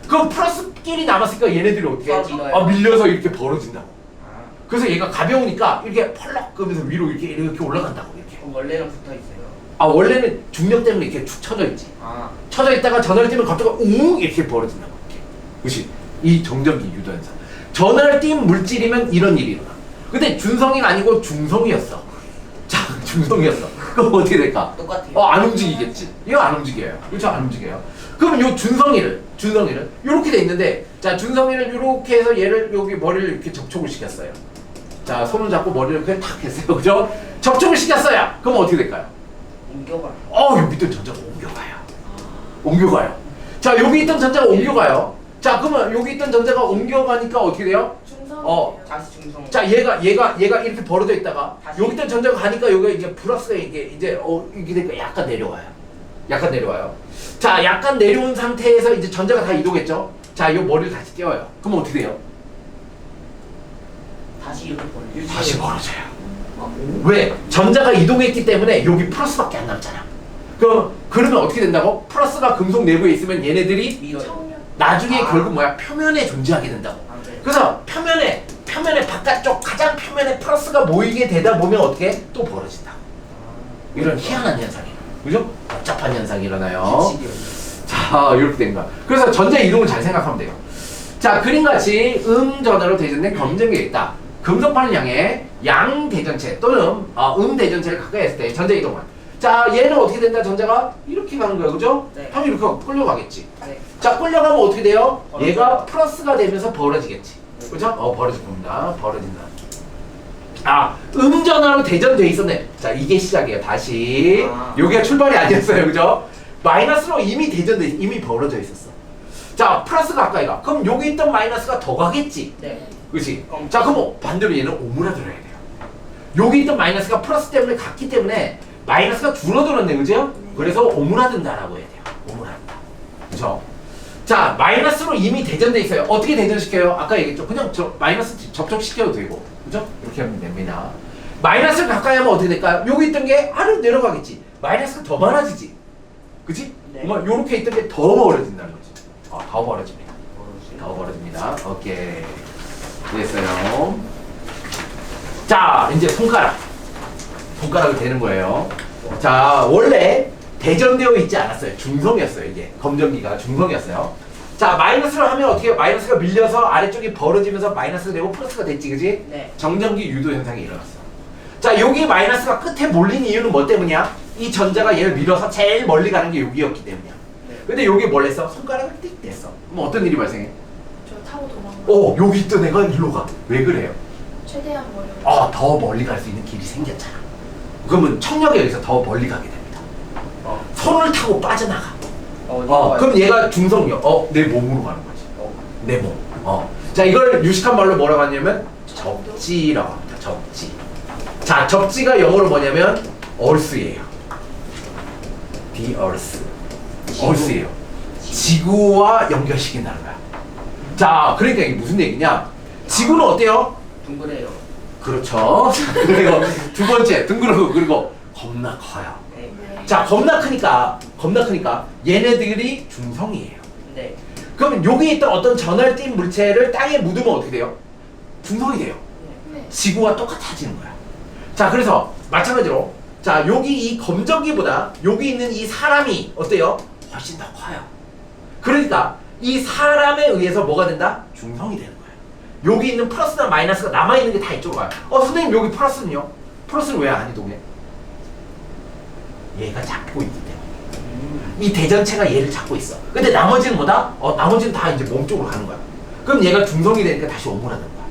그럼 플러스끼리 남았으니까 얘네들이 어떻게 해? 떨어져요. 밀려서 이렇게 벌어진다고. 아, 그래서 얘가 가벼우니까 이렇게 펄럭 끄면서 위로 이렇게 올라간다고, 이렇게. 그럼 원래는 붙어 있어요. 원래는 중력 때문에 이렇게 축 처져 있지. 아, 쳐져 있다가 전화를 띄면 갑자기 웅 이렇게 벌어진다고. 이렇게. 그렇지? 이 정전기 유도 현상. 전화를 띈 물질이면 이런 일이 일어나. 근데 준성이가 아니고 중성이었어. 자, 중성이었어. 그럼 어떻게 될까? 똑같아요. 안 움직이겠지. 이거 안 움직여요. 그렇죠? 안 움직여요. 그러면 요 준성이를 요렇게 돼 있는데, 자, 준성이를 요렇게 해서 얘를 여기 머리를 이렇게 접촉을 시켰어요. 자, 손을 잡고 머리를 그냥 탁 했어요. 그죠? 접촉을 시켰어요. 그럼 어떻게 될까요? 옮겨가요. 여기 있던 전자가 옮겨가요. 자, 여기 있던 전자가 옮겨가요. 자, 그러면 여기 있던 전자가 옮겨가니까 어떻게 돼요? 중성이에요. 다시 중성. 자, 얘가 이렇게 벌어져 있다가 다시. 여기 있던 전자가 가니까 여기가 이제 플러스가 이게 이제 이게 되니까 약간 내려와요. 자, 약간 내려온 상태에서 이제 전자가 다 이동했죠. 자, 요 머리를 다시 띄워요. 그럼 어떻게 돼요? 다시 이렇게 벌려. 다시 벌어져요. 왜? 전자가 이동했기 때문에 여기 플러스밖에 안 남잖아. 그러면 어떻게 된다고? 플러스가 금속 내부에 있으면 얘네들이 밀어요. 청력. 나중에 결국 뭐야? 표면에 존재하게 된다고. 아, 네. 그래서 표면에 바깥쪽 가장 표면에 플러스가 모이게 되다 보면 어떻게? 또 벌어진다고. 이런 희한한 현상이에요. 그죠? 복잡한 현상이 일어나요. 자, 이렇게 된 거야. 그래서 전자 이동을 잘 생각하면 돼요. 자, 그림같이 음전화로 대전된 검전기가 있다. 금속판을 향해 양대전체 또는 음대전체를 가까이 했을 때 전자 이동을. 자, 얘는 어떻게 된다? 전자가 이렇게 가는 거야. 그죠? 네. 형이 이렇게 끌려가겠지. 네. 자, 끌려가면 어떻게 돼요? 벌어져요. 얘가 플러스가 되면서 벌어지겠지. 그죠? 벌어질 겁니다. 벌어진다. 음전화로 대전돼 있었네. 자, 이게 시작이에요. 다시. 여기가 출발이 아니었어요. 그죠? 마이너스로 이미 벌어져 있었어. 자, 플러스가 가까이 가. 그럼 여기 있던 마이너스가 더 가겠지. 네. 그치? 자, 그럼 반대로 얘는 오므라들어야 돼요. 여기 있던 마이너스가 플러스 때문에 갔기 때문에 마이너스가 줄어들었네. 그죠? 그래서 오므라든다라고 해야 돼요. 오므라든다. 그죠? 자, 마이너스로 이미 대전돼 있어요. 어떻게 대전시켜요? 아까 얘기했죠. 그냥 마이너스 접촉시켜도 되고. 그죠? 이렇게 하면 됩니다. 마이너스를 가까이 하면 어떻게 될까요? 여기 있던 게 아래로 내려가겠지. 마이너스가 더 많아지지. 그치? 네. 그러면 요렇게 있던 게 더 벌어진다는 거지. 더 벌어집니다. 더 벌어집니다. 오케이. 됐어요. 자, 이제 손가락을 대는 거예요. 자, 원래 대전되어 있지 않았어요. 중성이었어요. 이게 검전기가 중성이었어요. 자, 마이너스를 하면 어떻게 해요? 마이너스가 밀려서 아래쪽이 벌어지면서 마이너스가 되고 플러스가 됐지, 그지? 네. 정전기 유도 현상이 일어났어. 자, 여기 마이너스가 끝에 몰린 이유는 뭐 때문이야? 이 전자가 얘를 밀어서 제일 멀리 가는 게 여기였기 때문이야. 네. 근데 여기 뭘 했어? 손가락을 띡 댔어. 그럼 어떤 일이 발생해? 저 타고 도망가. 여기 있던 애가 일로 가. 왜 그래요? 최대한 멀리. 더 멀리 갈 수 있는 길이 생겼잖아. 그러면 청력에 의해서 더 멀리 가게 됩니다. 손을 타고 빠져나가. 그럼 얘가 중성력. 내 몸으로 가는 거지. 내 몸. 자, 이걸 유식한 말로 뭐라고 하냐면 접지라고 합니다. 접지. 자, 접지가 영어로 뭐냐면 earth예요. the earth. 얼스예요. 지구와 연결시킨다는 거야. 자, 그러니까 이게 무슨 얘기냐? 지구는 어때요? 둥그래요. 그렇죠. 그리고 두 번째 둥그러고 그리고 겁나 커요. 네. 네. 자, 겁나 크니까 얘네들이 중성이에요. 네. 그러면 여기 있던 어떤 전할 띤 물체를 땅에 묻으면 어떻게 돼요? 중성이 돼요. 네. 지구와 똑같아지는 거야. 자, 그래서 마찬가지로 자, 여기 이 검정기보다 여기 있는 이 사람이 어때요? 훨씬 더 커요. 그러니까 이 사람에 의해서 뭐가 된다? 중성이 되는 거예요. 여기 있는 플러스나 마이너스가 남아있는 게 다 이쪽으로 가요. 선생님 여기 플러스는요? 플러스는 왜 안 이동해? 얘가 잡고 있기 때문에. 이 대전체가 얘를 잡고 있어. 근데 나머지는 뭐다? 나머지는 다 이제 몸 쪽으로 가는 거야. 그럼 얘가 중성이 되니까 다시 오므라드는 거야.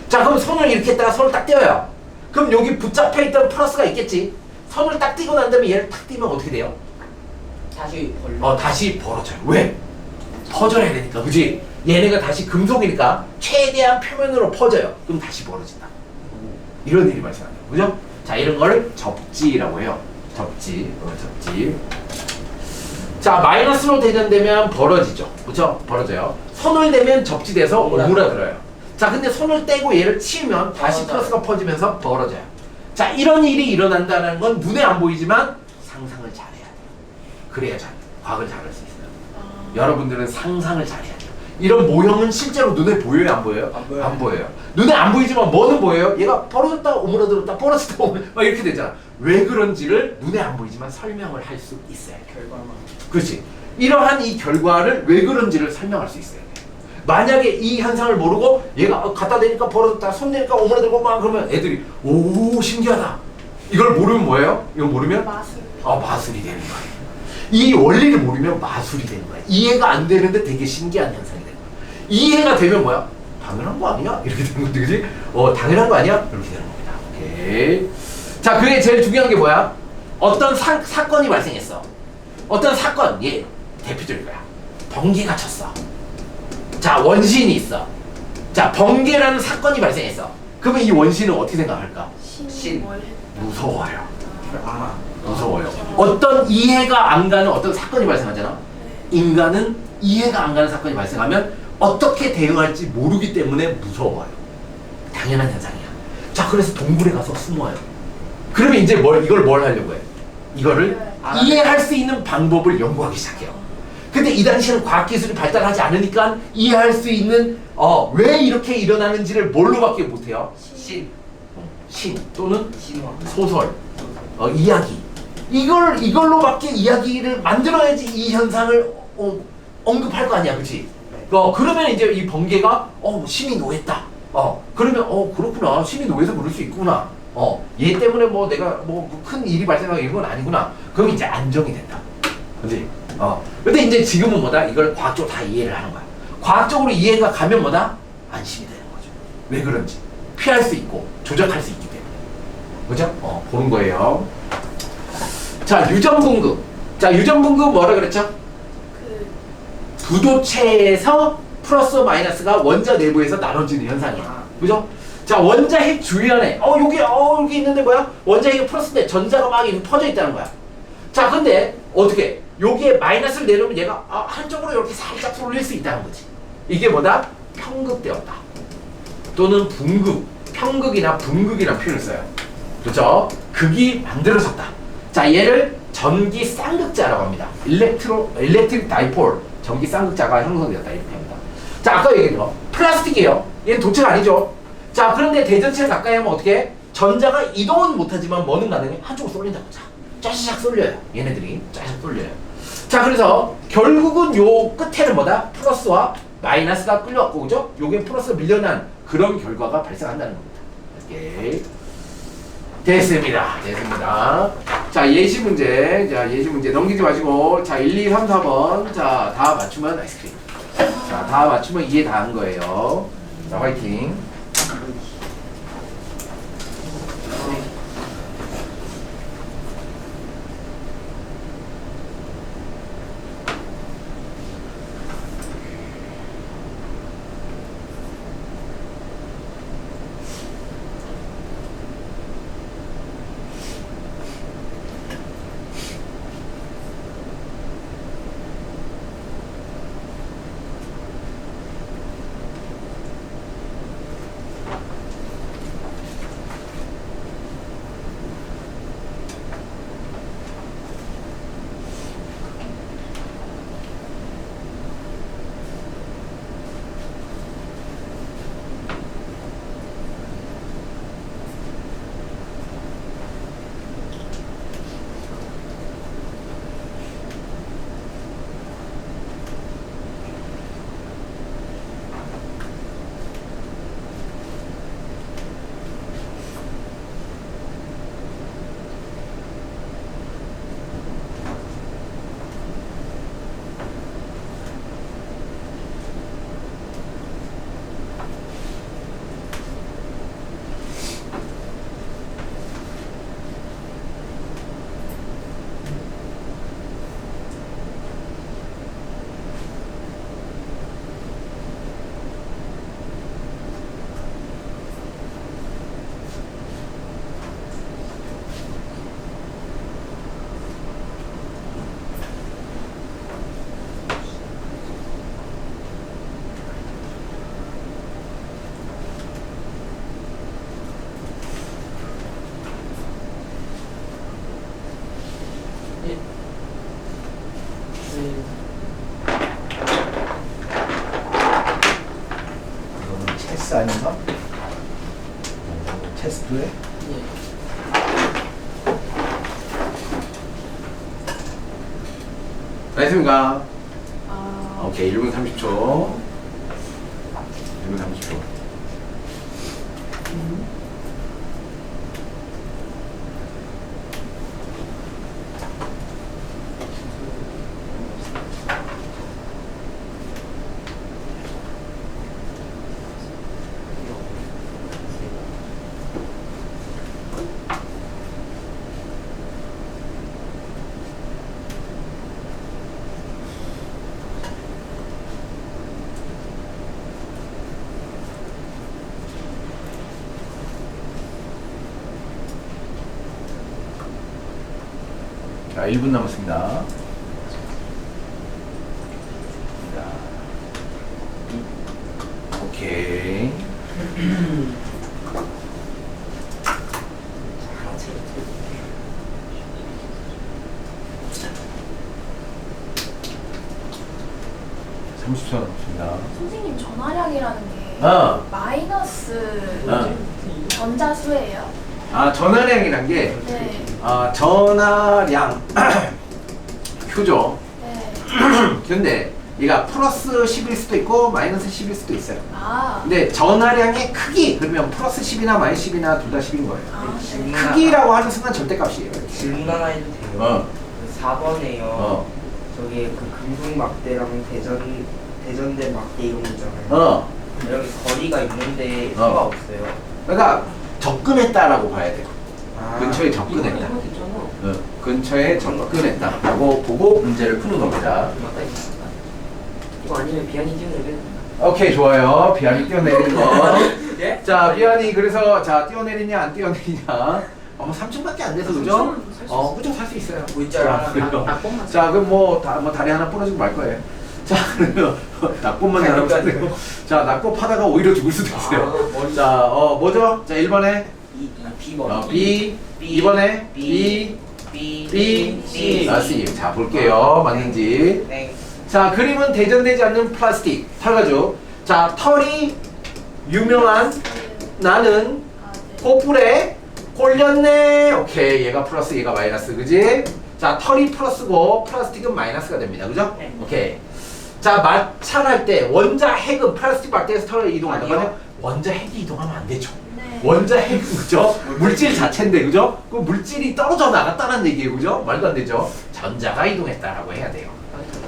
자, 그럼 손을 이렇게 했다가 손을 딱 떼어요. 그럼 여기 붙잡혀 있던 플러스가 있겠지. 손을 딱 떼고 난 다음에 얘를 탁 떼면 어떻게 돼요? 다시 벌려. 다시 벌어져요. 왜? 퍼져야 되니까, 그지? 얘네가 다시 금속이니까 최대한 표면으로 퍼져요. 그럼 다시 벌어진다. 이런 일이 발생한다. 그죠? 자, 이런 걸 접지라고 해요. 접지. 자, 마이너스로 대전되면 벌어지죠. 그죠? 벌어져요. 손을 대면 접지돼서 오므라들어요. 자, 근데 손을 떼고 얘를 치우면 다시 플러스가 퍼지면서 벌어져요. 자, 이런 일이 일어난다는 건 눈에 안 보이지만 상상을 잘해야 돼요. 그래야 과학을 잘할 수 있어요. 여러분들은 상상을 잘해야 돼요. 이런 모형은 실제로 눈에 보여요, 안 보여요? 안 보여요. 안 보여요. 눈에 안 보이지만 뭐는 보여요? 얘가 벌어졌다가 오므라들었다, 벌어졌다가 막 이렇게 되잖아. 왜 그런지를 눈에 안 보이지만 설명을 할 수 있어요. 결과만. 그렇지. 이러한 이 결과를 왜 그런지를 설명할 수 있어요. 만약에 이 현상을 모르고 얘가 갖다 대니까 벌어졌다, 손 대니까 오므라들고 막 그러면 애들이 오 신기하다. 이걸 모르면 뭐예요? 이걸 모르면 마술. 마술이 되는 거예요. 이 원리를 모르면 마술이 되는 거야. 이해가 안 되는데 되게 신기한 현상이 되는 거야. 이해가 되면 뭐야? 당연한 거 아니야? 이렇게 되는 건데, 그지? 당연한 거 아니야? 이렇게 되는 겁니다. 오케이. 자, 그게 제일 중요한 게 뭐야? 어떤 사건이 발생했어. 어떤 사건, 대표적인 거야. 번개가 쳤어. 자, 원신이 있어. 자, 번개라는 사건이 발생했어. 그러면 이 원신은 어떻게 생각할까? 신이 뭘 했다. 무서워요. 아. 무서워요. 어떤 이해가 안 가는 어떤 사건이 발생하잖아. 네. 인간은 이해가 안 가는 사건이 발생하면 어떻게 대응할지 모르기 때문에 무서워요. 당연한 현상이야. 자, 그래서 동굴에 가서 숨어요. 그러면 이제 이걸 뭘 하려고 해? 이거를 이해할 수 있는 방법을 연구하기 시작해요. 근데 이 당시에는 과학기술이 발달하지 않으니까 이해할 수 있는 왜 이렇게 일어나는지를 뭘로밖에 못해요? 신 또는 신화. 소설, 이야기. 이걸로밖에 이야기를 만들어야지 이 현상을 언급할 거 아니야, 그렇지? 그러면 이제 이 번개가 신이 노했다. 그러면 그렇구나. 신이 노해서 그럴 수 있구나. 얘 때문에 뭐 내가 뭐 큰 일이 발생하고 이런 건 아니구나. 그럼 이제 안정이 된다. 그렇지? 근데 이제 지금은 뭐다? 이걸 과학적으로 다 이해를 하는 거야. 과학적으로 이해가 가면 뭐다? 안심이 되는 거죠. 왜 그런지 피할 수 있고 조작할 수 있기 때문에. 그죠? 그런 거예요. 자, 유전분급. 자, 유전분급 뭐라 그랬죠? 그 부도체에서 플러스 마이너스가 원자 내부에서 나눠지는 현상이야. 그죠? 자, 원자핵 주위안에 여기 있는데 뭐야? 원자핵이 플러스인데 전자가 막 이렇게 퍼져 있다는 거야. 자, 근데 어떻게? 여기에 마이너스를 내려면 얘가 한쪽으로 이렇게 살짝 쏠릴 수 있다는 거지. 이게 뭐다? 편극되었다. 또는 분극, 편극이나 분극이라는 표현을 써요. 그렇죠? 극이 만들어졌다. 자, 얘를 전기 쌍극자라고 합니다. 일렉트릭 다이폴, 전기 쌍극자가 형성되었다 이렇게 합니다. 자, 아까 얘기한 거 플라스틱이에요. 얘는 도체가 아니죠. 자, 그런데 대전체를 가까이 하면 어떻게 해? 전자가 이동은 못하지만 뭐는 가능해? 한쪽으로 쏠린다고. 자, 짜샤샥 쏠려요. 얘네들이 짜샤 쏠려요. 자, 그래서 결국은 요 끝에는 뭐다? 플러스와 마이너스가 끌려왔고, 그죠? 요게 플러스가 밀려난 그런 결과가 발생한다는 겁니다. 이렇게 됐습니다. 자, 예시 문제. 자, 예시 문제 넘기지 마시고, 자, 1, 2, 3, 4번. 자, 다 맞추면 아이스크림. 자, 다 맞추면 이해 다 한 거예요. 자, 화이팅. 건가? 테스트에? 네. 알겠습니까? 아, 오케이, 1분 30초. 1분 30초. 자, 1분 남았습니다. 자, 오케이. (30초) 남았습니다. 선생님 전화량이라는 게 어. 마이너스 어. 전자수예요? 아, 전화량이란 게 네. 전화량 표죠. 네. 근데 얘가 플러스 10일 수도 있고 마이너스 10일 수도 있어요. 아. 근데 전화량의 크기 그러면 플러스 10이나 마이너스 10이나 둘 다 10인 거예요. 아, 네. 질문 크기라고 하는 순간 절대값이에요. 질문 하나 해도 돼요? 어. 그 4번에요. 어. 저기 그 금속 막대랑 대전된 막대 이런 거 있잖아요. 어. 여기 거리가 있는데 어. 수가 없어요. 그러니까 접근했다라고 봐야 돼요. 아, 근처에 접근했다. 이거 됐잖아. 어. 근처에 접근했다라고 보고 문제를 푸는 겁니다. 맞다 있다. 이거 아니면 비안이 뛰어내리는 오케이, 좋아요. 비안이 뛰어내리는 거. 예? 자, 비안이 그래서 자 뛰어내리냐 안 뛰어내리냐. 3층밖에 안 돼서 그죠? 그죠, 살 수 있어요. 뭐 있잖아. 그래요. 낙법만 자, 그럼 뭐 다리 하나 부러지고 말 거예요. 자, 그러면 낙곱만 나눠주세요. 자, 낙곱하다가 오히려 죽을 수도 있어요. 머리. 자, 뭐죠? 자, 1번에 B번. B, 2번에 B, C. 아, C. 자, 볼게요. 맞는지. 네. 자, 그림은 대전되지 않는 플라스틱, 털가죽. 자, 털이 유명한 나는 아, 네. 코뿔에 꼴렸네. 오케이, 얘가 플러스, 얘가 마이너스, 그지? 자, 털이 플러스고 플라스틱은 마이너스가 됩니다, 그죠? 네. 오케이. 자, 마찰할 때 원자 핵은 플라스틱 막대에서 털을 이동한다고 아니요. 하면 원자 핵이 이동하면 안 되죠. 네. 원자 핵은 그죠? 물질 자체인데, 그죠? 그 물질이 떨어져 나갔다는 얘기예요, 그죠? 말도 안 되죠. 전자가 이동했다라고 해야 돼요.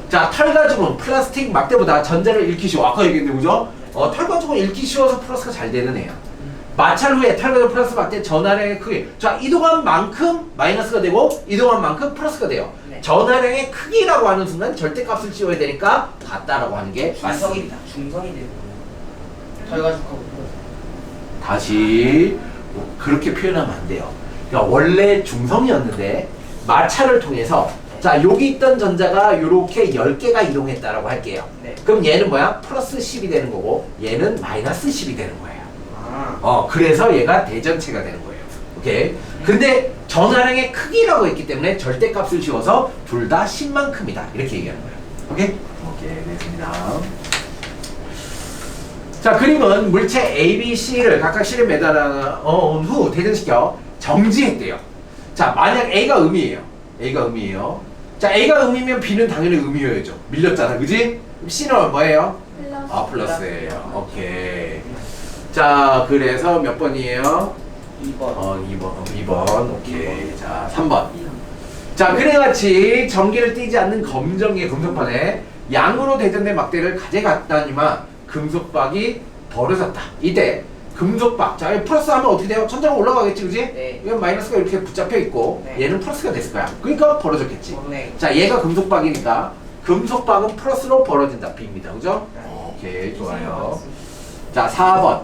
자, 털가죽은 플라스틱 막대보다 전자를 잃기 쉬워. 아까 얘기했는데, 그죠? 털가죽은 잃기 쉬워서 플러스가 잘 되는 애야. 마찰 후에 털가죽 플러스 막대 전하량의 크기. 자, 이동한 만큼 마이너스가 되고 이동한 만큼 플러스가 돼요. 네. 전하량의 크기라고 하는 순간 절대값을 씌워야 되니까 같다라고 하는 게 맞습니다. 중성이 되고 털가죽하고 다시 그렇게 표현하면 안 돼요. 그러니까 원래 중성이었는데 마찰을 통해서 자, 여기 있던 전자가 이렇게 10개가 이동했다라고 할게요. 네. 그럼 얘는 뭐야? 플러스 10이 되는 거고 얘는 마이너스 10이 되는 거예요. 아. 그래서 얘가 대전체가 되는 거예요. 오케이. 근데 전하량의 크기라고 했기 때문에 절대값을 씌워서 둘 다 10만큼이다. 이렇게 얘기하는 거예요. 오케이? 오케이, 됐습니다. 자, 그림은 물체 A, B, C를 각각 실에 매달아온 후 대전시켜 정지했대요. 자, 만약 A가 음이에요. A가 음이에요. 자, A가 음이면 B는 당연히 음이어야죠. 밀렸잖아, 그지? 그럼 C는 뭐예요? 플러스. 플러스예요. 오케이. 자, 그래서 몇 번이에요? 2번. 2번. 오케이. 자, 3번. 자, 그래같이 전기를 띠지 않는 검정의 금속판에 양으로 대전된 막대를 가져갔다니만 금속박이 벌어졌다. 이때 금속박. 자, 플러스 하면 어떻게 돼요? 천장으로 올라가겠지, 그지? 네. 이건 마이너스가 이렇게 붙잡혀 있고 네. 얘는 플러스가 됐을 거야. 그러니까 벌어졌겠지. 네. 자, 얘가 금속박이니까 금속박은 플러스로 벌어진다. B입니다. 그죠? 네. 오케이, 좋아요. 자, 4번.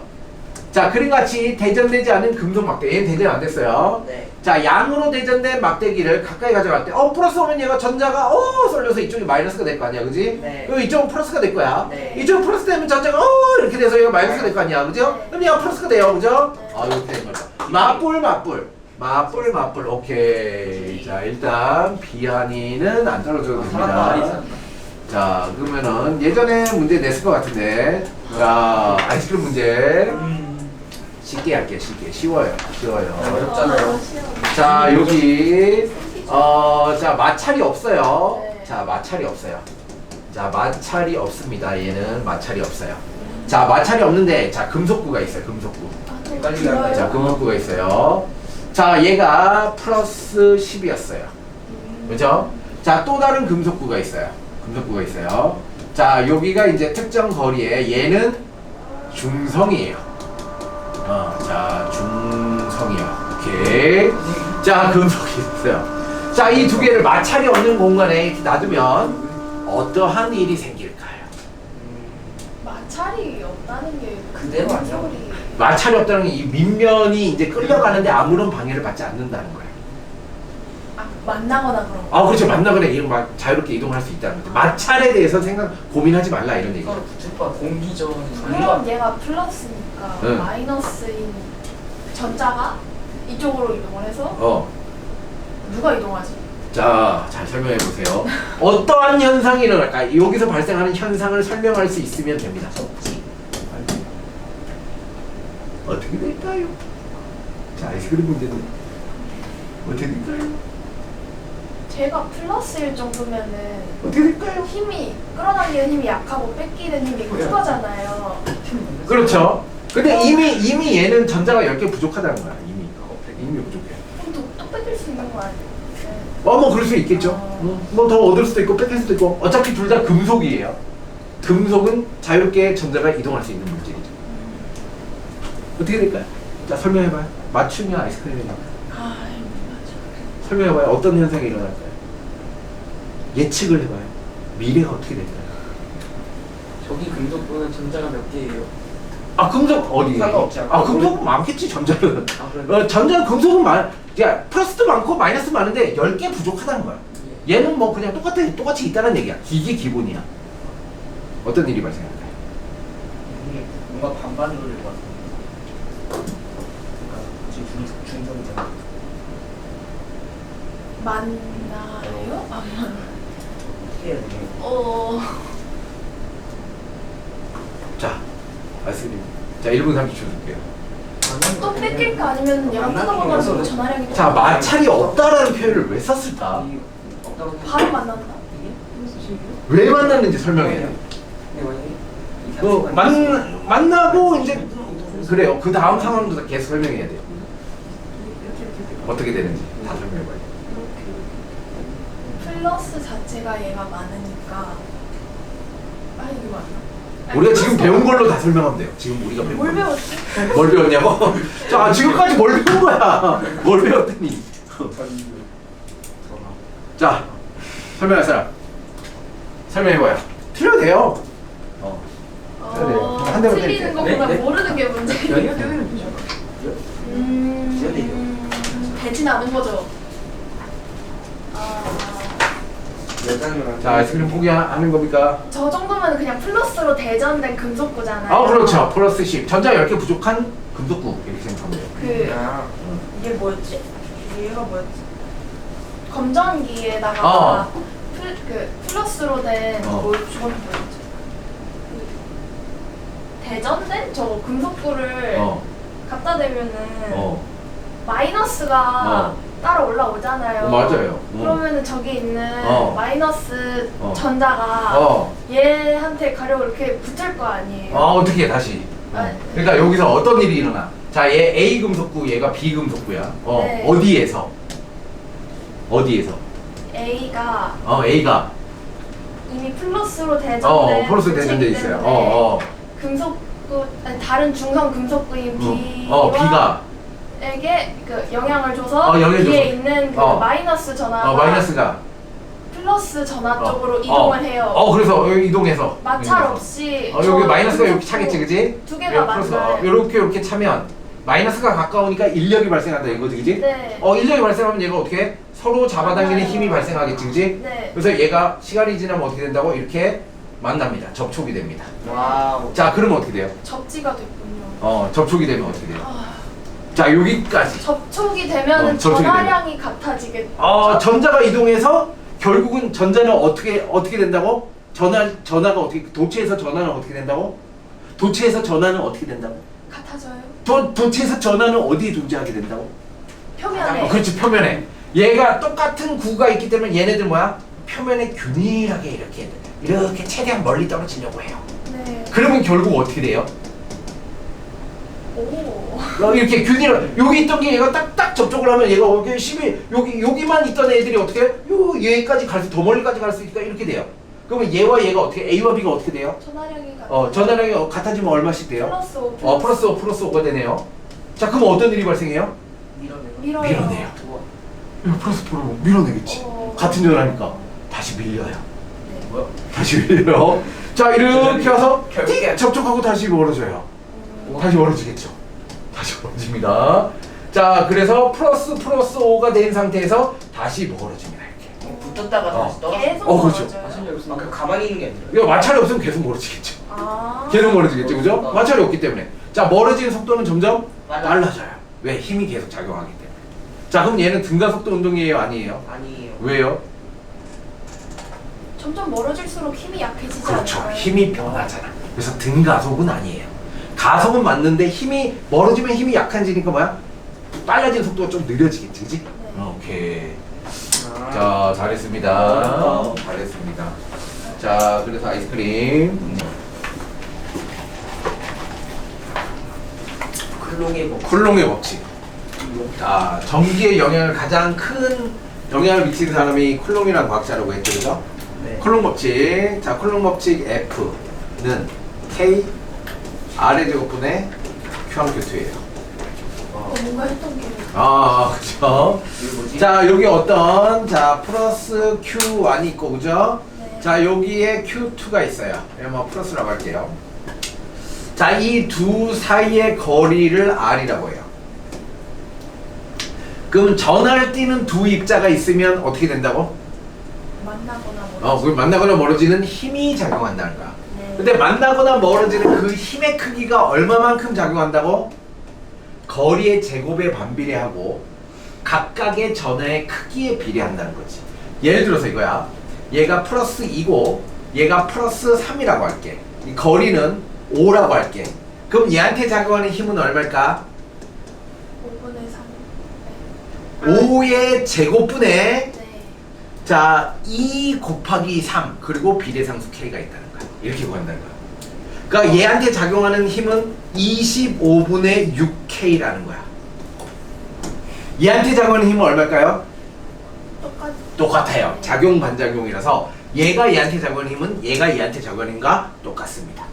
자, 그림같이 대전되지 않은 금속 막대. 얘는 대전 안 됐어요. 네. 자, 양으로 대전된 막대기를 가까이 가져갈 때 플러스 오면 얘가 전자가 쏠려서 이쪽이 마이너스가 될 거 아니야, 그지? 네. 그리고 이쪽은 플러스가 될 거야. 네. 이쪽은 플러스 되면 전자가 이렇게 돼서 얘가 마이너스가 될 거 아니야, 그죠? 네. 그럼 얘가 플러스가 돼요, 그죠? 네. 이렇게 되는 거죠. 맞불. 오케이. 자, 일단 비아니는 안 떨어져도 됩니다. 자, 그러면은 예전에 문제 냈을 것 같은데 자, 아이스크림 문제. 쉽게 할게요, 쉽게. 쉬워요. 어렵잖아요. 자, 여기, 자, 마찰이 없어요. 네. 자, 마찰이 없어요. 자, 마찰이 없습니다. 얘는 마찰이 없어요. 자, 마찰이 없는데, 자, 금속구가 있어요, 금속구. 빨리 가요. 자, 금속구가 있어요. 자, 얘가 플러스 10이었어요. 그죠? 자, 또 다른 금속구가 있어요. 금속구가 있어요. 자, 여기가 이제 특정 거리에 얘는 중성이에요. 자, 중성이요. 오케이. 자, 금속이 있어요. 자, 이 두 개를 마찰이 없는 공간에 이렇게 놔두면 어떠한 일이 생길까요? 마찰이 없다는 게 그대로 무슨 아니야? 소리? 마찰이 없다는 게 이 밑면이 이제 끌려가는데 아무런 방해를 받지 않는다는 거예요. 아, 만나거나 그런 거. 아, 그렇죠. 만나거나 이런 막 자유롭게 이동할 수 있다는 거죠. 마찰에 대해서 고민하지 말라 이런 얘기죠. 부축과 공기전. 그럼 얘가 플러스니까 응. 마이너스인 전자가 이쪽으로 이동을 해서 어. 누가 이동하지? 자, 잘 설명해 보세요. 어떠한 현상이 일어날까? 여기서 발생하는 현상을 설명할 수 있으면 됩니다. 어떻게 될까요? 자, 아이스크림 문제는 어떻게 될까요? 제가 플러스일 정도면은 어떻게 될까요? 힘이 끌어당기는 힘이 약하고 뺏기는 힘이 크거잖아요. 그렇죠. 근데 이미 얘는 전자가 10개 부족하다는 거야. 이미 부족해. 그럼 또 뺏길 수 있는 거 아니에요? 뭐 그럴 수 있겠죠. 뭐 더 얻을 수도 있고 뺏길 수도 있고. 어차피 둘 다 금속이에요. 금속은 자유롭게 전자가 이동할 수 있는 물질이죠. 어떻게 될까요? 자, 설명해봐요. 맞추면 아이스크림이에요. 아, 맞아. 설명해봐요. 어떤 현상이 일어날까요? 예측을 해봐요. 미래가 어떻게 될까요? 저기 금속구는 전자가 몇 개예요? 아, 금속 어디? 상관없지 않고. 아, 금속은 많겠지, 전자는. 아, 그래? 전자는 금속은 야, 플러스도 많고 마이너스 많은데 10개 부족하다는 거야. 얘는 뭐 그냥 똑같이 있다는 얘기야. 이게 기본이야. 어떤 일이 발생할까요? 이게 뭔가 반반으로 될 것 같아요. 그러니까 지금 중성이잖아. 만나요? 안 만나요? 어떻게 해야 되냐? 자, 아이스크림. 자, 1분 30초 줄게요. 또 뺏길까 아니면 얘가 뜯어먹어서 전화량이 자, 마찰이 없다라는 표현을 왜 썼을까? 바로 만난다? 왜 만났는지 설명해야 돼. 만나고 이제 그래요. 그 다음 상황도 다 계속 설명해야 돼요. 어떻게 되는지 다 설명해봐요. 플러스 자체가 얘가 많으니까 이거 맞나? 우리가 지금 배운 걸로 다 설명하면 돼요. 지금 우리가 배운 뭘 걸로. 배웠지? 뭘 배웠냐고? 자, 지금까지 뭘 배운 거야? 뭘 배웠더니? 자, 설명할 사람. 설명해봐요. 틀려도 돼요. 한 대만 틀리는 때릴게요. 것보다 네? 모르는 게 문제예요. 여기요. 되진 않은 거죠. 자, 아이스크림 포기하는 겁니까? 저 정도면 그냥 플러스로 대전된 금속구잖아요. 아, 그렇죠. 플러스 10. 전자 10개 부족한 금속구. 이렇게 생각하면 돼요. 그 이게 뭐였지? 얘가 뭐였지? 검전기에다가 플러스로 된 어. 저건 뭐였지? 대전된 저 금속구를 갖다 대면은 마이너스가 따라 올라오잖아요. 맞아요. 그러면은 저기 있는 마이너스 전자가 얘한테 가려고 이렇게 붙을 거 아니에요. 어떻게 다시? 아, 그러니까 여기서 어떤 일이 일어나? 자, 얘 A 금속구, 얘가 B 금속구야. 네. 어디에서? A가 A가 이미 플러스로 대전된 플러스 대전돼 물체이기 있어요. 때문에 금속구 다른 중성 금속구인 B가 에게 그 영향을 줘서 영향을 위에 줘서. 있는 그 마이너스 전화가 마이너스가 플러스 전화 쪽으로 이동을 해요. 그래서 여기 이동해서 마찰 없이 여기 마이너스가 이렇게 금속구 차겠지, 그지? 두 개가 만나요. 이렇게 차면 마이너스가 가까우니까 인력이 발생한다 이거지, 그지? 네. 인력이 발생하면 얘가 어떻게 해? 서로 잡아당기는 만나요. 힘이 발생하겠지, 그지? 네. 그래서 얘가 시간이 지나면 어떻게 된다고? 이렇게 만납니다. 접촉이 됩니다. 와우. 자, 그러면 어떻게 돼요? 접지가 됐군요. 접촉이 되면 어떻게 돼요? 아, 자, 여기까지. 접촉이 되면은 접촉이 전화량이 같아지겠죠. 전자가 이동해서 결국은 전자는 어떻게 된다고? 전화가 어떻게 도체에서 전화는 어떻게 된다고? 도체에서 전하는 어떻게 된다고? 같아져요? 도체에서 전하는 어디에 존재하게 된다고? 표면에. 그렇지, 표면에. 얘가 똑같은 구가 있기 때문에 얘네들 뭐야? 표면에 균일하게 이렇게 최대한 멀리 떨어지려고 해요. 네. 그러면 결국 어떻게 돼요? 오. 이렇게 균일, 여기 있던 게 얘가 딱딱 접촉을 하면 얘가 여기만 있던 애들이 어떻게 해요? 얘까지 더 멀리까지 갈 수 있으니까 이렇게 돼요. 그러면 얘와 얘가 어떻게, A와 B가 어떻게 돼요? 전화량이 같아요. 전화량이 같아지면 얼마씩 돼요? 플러스 5. 플러스 5, 플러스 5가 되네요. 자, 그럼 어떤 일이 발생해요? 밀어요. 밀어내요. 이거 플러스 4로 밀어내겠지. 같은 전화니까 다시 밀려요. 네. 다시 밀려요. 자, 이렇게 와서 결국에 접촉하고 다시 멀어져요. 다시 멀어지겠죠. 다시 멀어집니다. 자, 그래서 플러스 5가 된 상태에서 다시 멀어집니다. 이렇게. 붙었다가 다시 떨어져. 계속 그렇죠. 멀어져요. 그냥 가만히 있는 게 아니라. 이거 마찰이 없으면 계속 멀어지겠죠. 아. 계속 멀어지겠죠, 그죠? 마찰이 없기 때문에. 자, 멀어지는 속도는 점점 빨라져요. 빨라져요. 왜? 힘이 계속 작용하기 때문에. 자, 그럼 얘는 등가속도 운동이에요, 아니에요? 아니에요. 왜요? 점점 멀어질수록 힘이 약해지지 그렇죠. 않을까요? 힘이 변하잖아. 그래서 등가속은 아니에요. 가속은 맞는데 힘이 멀어지면 힘이 약해지니까 뭐야? 빨라지는 속도가 좀 느려지겠지, 그지? 네. 오케이. 아. 자, 잘했습니다. 잘했습니다. 자, 그래서 아이스크림. 쿨롱의 법칙. 자, 전기의 영향을 가장 큰 영향을 미치는 사람이 쿨롱이라는 과학자라고 했죠, 그죠? 네. 쿨롱 법칙. 자, 쿨롱 법칙 F는 K R의 제곱분의 Q 한 Q2예요. 뭔가 했던 게. 그죠? 이거 뭐지? 자, 여기 어떤, 플러스 Q1이 있고, 그죠? 네. 자, 여기에 Q2가 있어요. 그러면 플러스라고 할게요. 자, 이 두 사이의 거리를 R이라고 해요. 그럼 전하를 띠는 두 입자가 있으면 어떻게 된다고? 만나거나 그럼 만나거나 멀어지는 힘이 작용한다는 거야. 네. 근데 만나거나 멀어지는 그 힘의 크기가 얼마만큼 작용한다고? 거리의 제곱에 반비례하고 각각의 전하의 크기에 비례한다는 거지. 예를 들어서 이거야. 얘가 플러스 2고 얘가 플러스 3이라고 할게. 이 거리는 5라고 할게. 그럼 얘한테 작용하는 힘은 얼마일까? 5분의 3. 5의 제곱분의 네. 자, 2 곱하기 3 그리고 비례상수 K가 있다는 거야. 이렇게 구한다는 거야. 그러니까 얘한테 작용하는 힘은 25분의 6K라는 거야. 얘한테 작용하는 힘은 얼마일까요? 똑같아요. 작용 반작용이라서 얘가 얘한테 작용하는 힘은 얘가 얘한테 작용하는 힘과 똑같습니다.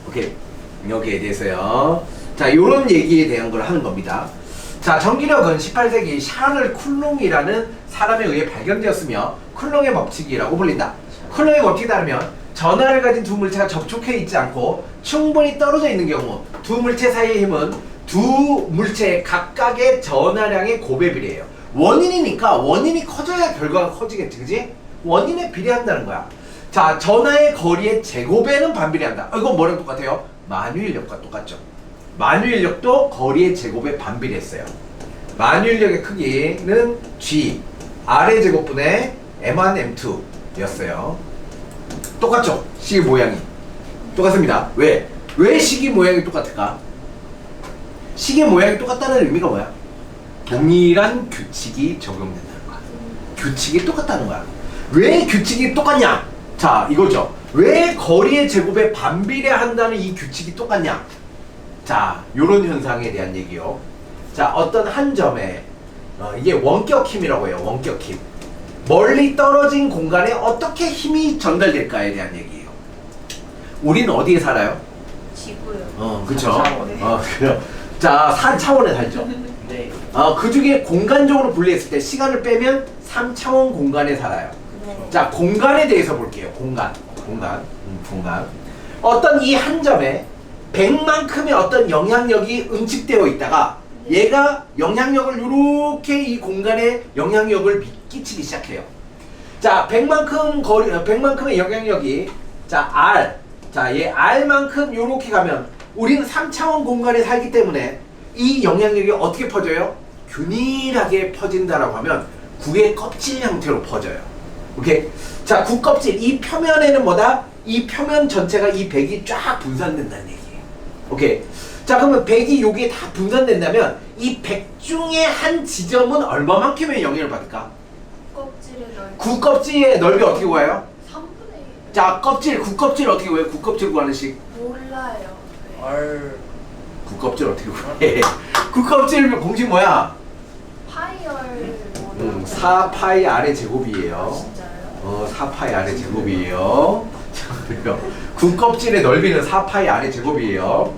오케이. 여기에 대해서요. 자, 요런 얘기에 대한 걸 하는 겁니다. 자, 전기력은 18세기 샤를 쿨롱이라는 사람에 의해 발견되었으며 쿨롱의 법칙이라고 불린다. 쿨롱의 법칙에 따르면 전하를 가진 두 물체가 접촉해 있지 않고 충분히 떨어져 있는 경우 두 물체 사이의 힘은 두 물체 각각의 전하량의 곱에 비례해요. 원인이니까 원인이 커져야 결과가 커지겠지, 그지? 원인에 비례한다는 거야. 자, 전하의 거리의 제곱에는 반비례한다. 이건 뭐랑 똑같아요? 만유인력과 똑같죠. 만유인력도 거리의 제곱에 반비례했어요. 만유인력의 크기는 G, R의 제곱분의 M1, M2 였어요. 똑같죠? 시계 모양이. 똑같습니다. 왜? 왜 시계 모양이 똑같을까? 시계 모양이 똑같다는 의미가 뭐야? 동일한 규칙이 적용된다는 거야. 규칙이 똑같다는 거야. 왜 규칙이 똑같냐? 자, 이거죠. 왜 거리의 제곱에 반비례한다는 이 규칙이 똑같냐? 자, 요런 현상에 대한 얘기요. 자, 어떤 한 점에 이게 원격 힘이라고 해요. 원격 힘. 멀리 떨어진 공간에 어떻게 힘이 전달될까에 대한 얘기예요. 우리는 어디에 살아요? 지구요. 그쵸. 네. 그래요. 자, 4차원에 살죠. 네. 그 중에 공간적으로 분리했을 때 시간을 빼면 3차원 공간에 살아요. 네. 자, 공간에 대해서 볼게요. 공간. 어떤 이 한 점에 100만큼의 어떤 영향력이 응축되어 있다가 얘가 영향력을 이렇게 이 공간에 영향력을 끼치기 시작해요. 자, 100만큼의 영향력이 자, R. 자, 얘 R만큼 이렇게 가면 우리는 3차원 공간에 살기 때문에 이 영향력이 어떻게 퍼져요? 균일하게 퍼진다라고 하면 구의 껍질 형태로 퍼져요. 오케이? 자, 구 껍질 이 표면에는 뭐다? 이 표면 전체가 이 백이 쫙 분산된다는 얘기예요. 오케이. 자, 그러면 100이 여기에 다 분산된다면 이 100 중에 한 지점은 얼마만큼의 영향을 받을까? 껍질의 넓이. 구 껍질의 넓이 어떻게 구해요? 3분의 1. 자, 껍질, 구 껍질 어떻게 구해요? 구 껍질 구하는 식. 몰라요. 네. 얼 구 껍질 어떻게 구해? 구 껍질 공식 뭐야? 파이얼 4파이 아래 제곱이에요. 진짜요? 4파이 아래 제곱이에요. 자, 그래요. 구 껍질의 넓이는 4파이 아래 제곱이에요.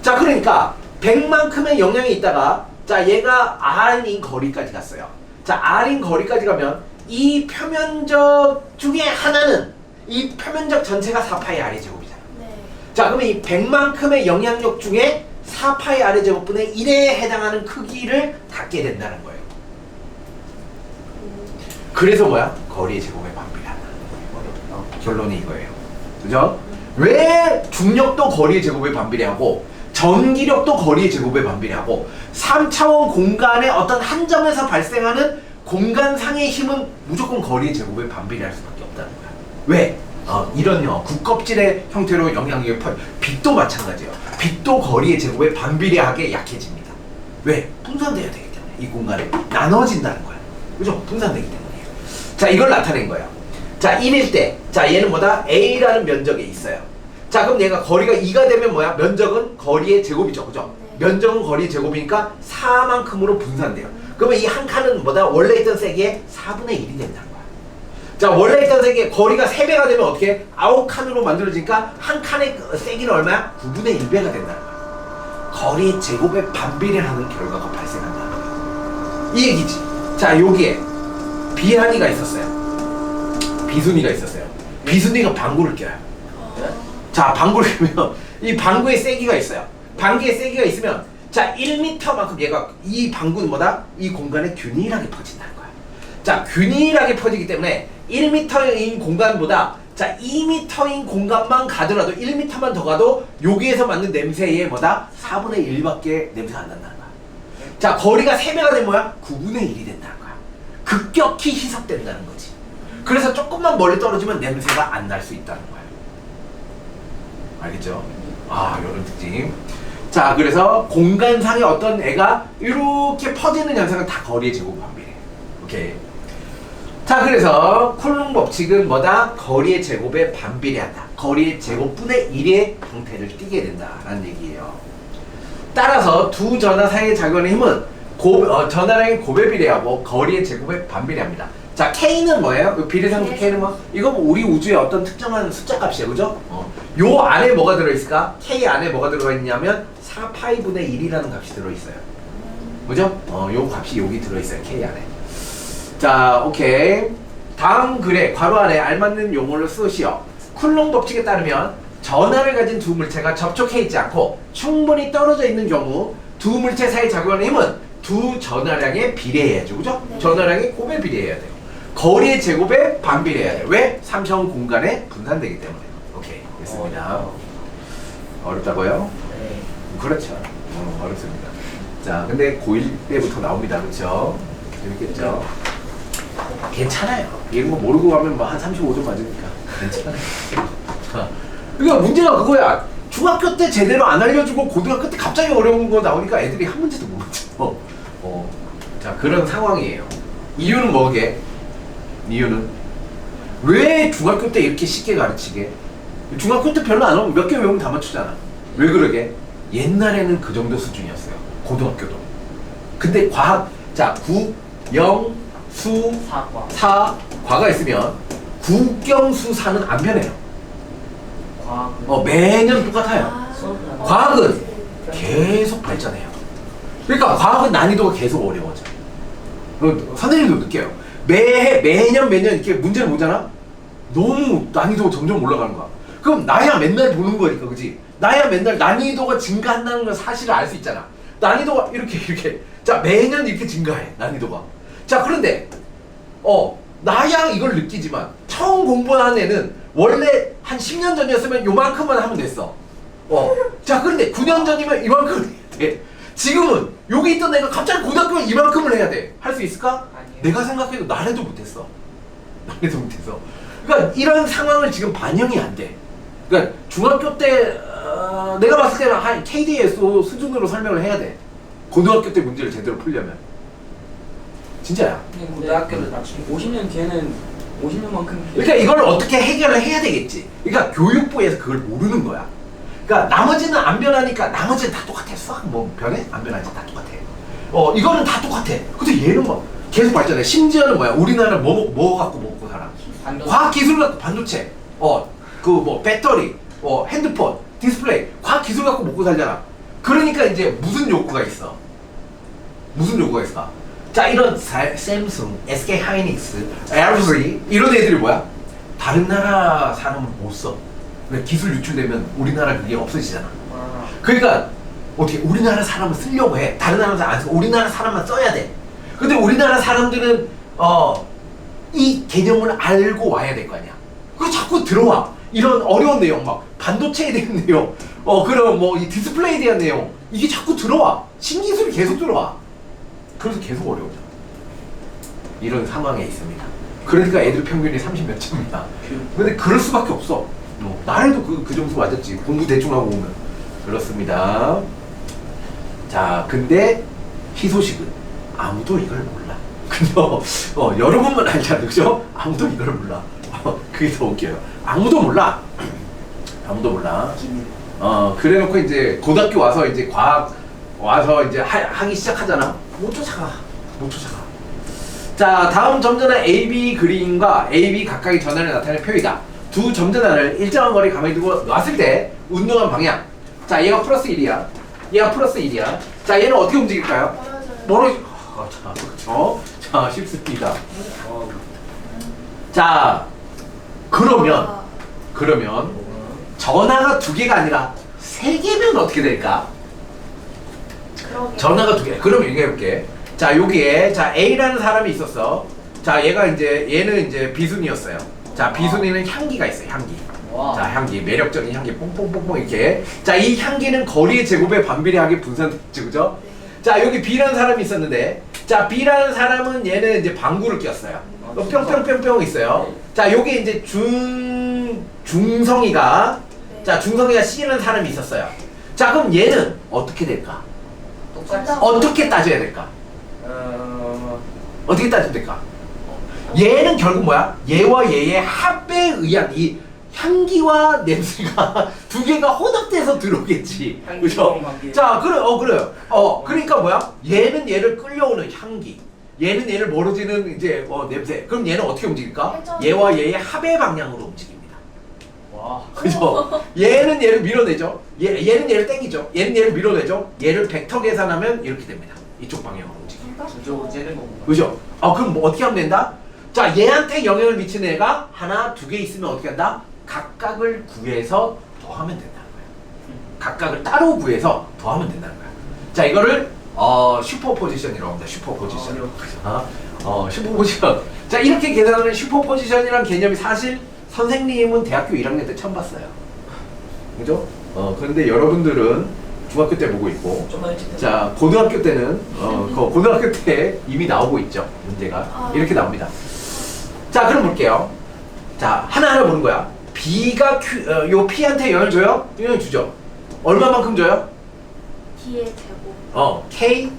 자, 그러니까 100만큼의 영향이 있다가 자, 얘가 R인 거리까지 갔어요. 자, R인 거리까지 가면 이 표면적 중에 하나는 이 표면적 전체가 4파이 아래 제곱이잖아. 네. 자, 그러면 이 100만큼의 영향력 중에 4파이 아래 제곱분의 1에 해당하는 크기를 갖게 된다는 거예요. 그래서 뭐야? 거리의 제곱에 반비례한다. 결론이 이거예요. 그죠? 왜 중력도 거리의 제곱에 반비례하고 전기력도 거리의 제곱에 반비례하고 3차원 공간의 어떤 한 점에서 발생하는 공간상의 힘은 무조건 거리의 제곱에 반비례할 수밖에 없다는 거야. 왜? 이런 국껍질의 형태로 영향력이 빛도 마찬가지예요. 빛도 거리의 제곱에 반비례하게 약해집니다. 왜? 분산돼야 되기 때문에 이 공간에 나눠진다는 거야. 그죠? 분산되기 때문이에요. 자, 이걸 나타낸 거예요. 자, 1일 때, 자, 얘는 뭐다? A라는 면적에 있어요. 자, 그럼 얘가 거리가 2가 되면 뭐야? 면적은 거리의 제곱이죠. 그죠? 네. 면적은 거리의 제곱이니까 4만큼으로 분산돼요. 그러면 이 한 칸은 뭐다? 원래 있던 세기의 4분의 1이 된다는 거야. 자, 원래 있던 세기의 거리가 3배가 되면 어떻게 해? 9칸으로 만들어지니까 한 칸의 세기는 얼마야? 9분의 1배가 된다는 거야. 거리의 제곱에 반비례하는 결과가 발생한다는 거야. 이 얘기지. 자, 여기에 비한이가 있었어요. 비순이가 있었어요. 비순이가 방구를 껴요. 자, 방구를 켜면 이 방구에 세기가 있어요. 방구에 세기가 있으면 자, 1m만큼 얘가 이 방구는 뭐다? 이 공간에 균일하게 퍼진다는 거야. 자, 균일하게 퍼지기 때문에 1m인 공간보다 자, 2m인 공간만 가더라도 1m만 더 가도 여기에서 맡는 냄새의 뭐다? 4분의 1밖에 냄새가 안 난다는 거야. 자, 거리가 3배가 되면 뭐야? 9분의 1이 된다는 거야. 급격히 희석된다는 거지. 그래서 조금만 멀리 떨어지면 냄새가 안 날 수 있다는 거야. 알겠죠? 이런 특징. 자, 그래서 공간상의 어떤 애가 이렇게 퍼지는 현상은 다 거리의 제곱 반비례. 오케이. 자, 그래서 쿨롱 법칙은 뭐다? 거리의 제곱에 반비례한다. 거리의 제곱분의 1의 형태를 띠게 된다라는 얘기예요. 따라서 두 전하 사이의 작용의 힘은 전하량의 곱에 비례하고 거리의 제곱에 반비례합니다. 자, K는 뭐예요? 비례상수 K는 뭐? 이거 뭐 우리 우주의 어떤 특정한 숫자 값이에요. 그죠? 요 안에 뭐가 들어있을까? K 안에 뭐가 들어가 있냐면 4파이분의 1이라는 값이 들어있어요. 그죠? 요 값이 여기 들어있어요. K 안에. 자, 오케이. 다음 글에 괄호 안에 알맞는 용어를 쓰시오. 쿨롱 법칙에 따르면 전하를 가진 두 물체가 접촉해 있지 않고 충분히 떨어져 있는 경우 두 물체 사이 작용하는 힘은 두 전하량에 비례해야죠. 그죠? 네. 전하량이 곱에 비례해야 돼요. 거리의 제곱에 반비례해야 돼요. 왜? 3차원 공간에 분산되기 때문에. 오케이. 됐습니다. 어렵다고요? 네. 그렇죠. 어렵습니다. 자, 근데 고1 때부터 나옵니다. 그렇죠? 재밌겠죠? 괜찮아요. 이런 거 모르고 가면 뭐 한 35점 맞으니까 괜찮아요. 그러니까 문제가 그거야. 중학교 때 제대로 안 알려주고 고등학교 때 갑자기 어려운 거 나오니까 애들이 한 문제도 못 맞춰. 자, 그런 상황이에요. 이유는 뭐게? 이유는 왜 중학교 때 이렇게 쉽게 가르치게? 중학교 때 별로 안 오면 몇 개 외우면 다 맞추잖아. 왜 그러게? 옛날에는 그 정도 수준이었어요. 고등학교도. 근데 과학, 자, 국, 영, 수, 사과. 과가 있으면 국경수사는 안 변해요. 과학은 매년 똑같아요. 과학은 계속 발전해요. 그러니까 과학은 난이도가 계속 어려워져. 선생님도 느껴요. 매년 이렇게 문제를 보잖아? 너무 난이도가 점점 올라가는 거야. 그럼 나야 맨날 보는 거니까, 그지? 나야 맨날 난이도가 증가한다는 걸 사실을 알 수 있잖아. 난이도가 이렇게. 자, 매년 이렇게 증가해, 난이도가. 자, 그런데, 나야 이걸 느끼지만, 처음 공부한 애는 원래 한 10년 전이었으면 요만큼만 하면 됐어. 자, 그런데 9년 전이면 이만큼을 해야 돼. 지금은 여기 있던 애가 갑자기 고등학교에 이만큼을 해야 돼. 할 수 있을까? 아니에요. 내가 생각해도 나래도 못했어. 그러니까 이런 상황을 지금 반영이 안 돼. 그러니까 중학교 때 내가 봤을 때는 한 KDSO 수준으로 설명을 해야 돼. 고등학교 때 문제를 제대로 풀려면. 진짜야. 고등학교를 낮추고 50년 뒤에는 50년만큼 그러니까 이걸 어떻게 해결을 해야 되겠지. 그러니까 교육부에서 그걸 모르는 거야. 그러니까 나머지는 안 변하니까 나머지는 다 똑같아. 수학 뭐 변해? 안 변하지 다 똑같아. 이거는 다 똑같아. 근데 얘는 뭐 계속 발전해. 심지어는 뭐야? 우리나라는 뭐 갖고 먹고 살아? 과학 기술 갖고 반도체. 그 뭐 배터리, 핸드폰, 디스플레이, 과학 기술 갖고 먹고 살잖아. 그러니까 이제 무슨 욕구가 있어? 무슨 욕구가 있을까? 자, 이런 샘승, SK 하이닉스, LG 이런 애들이 뭐야? 다른 나라 사람은 못 써. 근데 기술 유출되면 우리나라 그게 없어지잖아. 그러니까 어떻게 우리나라 사람은 쓰려고 해. 다른 나라 사람 안 써. 우리나라 사람만 써야 돼. 근데 우리나라 사람들은 이 개념을 알고 와야 될 거 아니야. 그거 자꾸 들어와. 이런 어려운 내용, 막 반도체에 대한 내용, 그럼 뭐 이 디스플레이에 대한 내용, 이게 자꾸 들어와. 신기술이 계속 들어와. 그래서 계속 어려워져. 이런 상황에 있습니다. 그러니까 애들 평균이 30몇 점이야. 근데 그럴 수밖에 없어. 나래도 그 점수 맞았지. 공부 대충 하고 오면. 그렇습니다. 자, 근데 희소식은 아무도 이걸 몰라. 근데 여러분만 알잖아, 그죠? 아무도 이걸 몰라. 그게 더 웃겨요. 아무도 몰라. 아무도 몰라. 그래놓고 이제 고등학교 와서 이제 과학 와서 이제 하기 시작하잖아. 못 쫓아가. 자, 다음 점전환 AB 그림과 AB 각각의 전환을 나타내는 표이다. 두 점전환을 일정한 거리 가만히 두고 놨을 때 운동한 방향. 자, 얘가 플러스 1이야. 얘가 플러스 1이야. 자, 얘는 어떻게 움직일까요? 멀어져. 자, 그렇죠. 자, 쉽습니다. 자, 그러면 전화가 2개가 아니라 3개면 어떻게 될까? 전화가 2개. 그럼 얘기해볼게. 자, 여기에 자 A라는 사람이 있었어. 자, 얘는 이제 B순이었어요. 자, B순이는 향기가 있어요. 향기. 자, 향기. 매력적인 향기. 뽕뽕뽕뽕 이렇게. 자, 이 향기는 거리의 제곱에 반비례하게 분산됐죠, 그죠? 자, 여기 B라는 사람이 있었는데, 자, B라는 사람은 얘는 이제 방구를 꼈어요. 뿅뿅뿅뿅 있어요. 자, 여기 이제 중성이가 자, 중성이가 C라는 사람이 있었어요. 자, 그럼 얘는 어떻게 될까? 어떻게 따져야 될까? 어떻게 따지면 될까? 얘는 결국 뭐야? 얘와 얘의 합에 의한 이 향기와 냄새가 2개가 혼합돼서 들어오겠지. 그죠? 자, 그래요. 그러니까 뭐야? 얘는 얘를 끌려오는 향기. 얘는 얘를 멀어지는 이제 냄새. 그럼 얘는 어떻게 움직일까? 얘와 얘의 합의 방향으로 움직입니다. 와. 그죠? 얘는 얘를 밀어내죠. 얘는 얘를 당기죠. 얘는 얘를 밀어내죠. 얘를 벡터 계산하면 이렇게 됩니다. 이쪽 방향으로 움직입니다. 저쪽으로 째는 거구나. 그죠? 그럼 뭐 어떻게 하면 된다? 자, 얘한테 영향을 미치는 애가 하나, 2개 있으면 어떻게 한다? 각각을 구해서 더하면 된다는 거야. 각각을 따로 구해서 더하면 된다는 거야. 자, 이거를 슈퍼포지션이라고 합니다. 슈퍼포지션. 슈퍼포지션. 자, 이렇게 계산하는 슈퍼포지션이라는 개념이 사실 선생님은 대학교 1학년 때 처음 봤어요. 그죠? 그런데 여러분들은 중학교 때 보고 있고, 자, 고등학교 때는 고등학교 때 이미 나오고 있죠. 문제가 이렇게 나옵니다. 자, 그럼 볼게요. 자, 하나하나 보는 거야. B가 요 P한테 영향을 줘요? 영향을 주죠. 얼마만큼 줘요? D의 제곱. K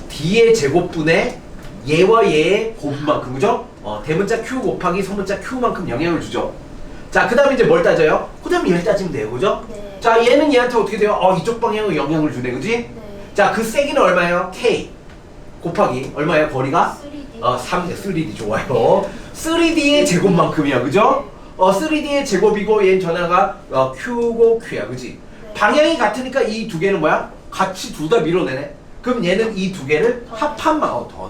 D의 제곱분의 얘와 얘의 곱만큼, 그죠? 대문자 Q 곱하기 소문자 Q만큼 영향을 주죠. 자, 그 다음에 이제 뭘 따져요? 그 다음에 얘를 따지면 돼요, 그죠? 네. 자, 얘는 얘한테 어떻게 돼요? 이쪽 방향으로 영향을 주네, 그지? 네. 자, 그 세기는 얼마예요? K 곱하기 얼마예요? 거리가? 3D. 3D 좋아요. 3D의 제곱만큼이야, 그죠? 3D의 제곱이고 얘는 전화가 Q고 Q야, 그지? 네. 방향이 같으니까 이 2개는 뭐야? 같이 둘 다 밀어내네. 그럼 얘는 이 2개를 합한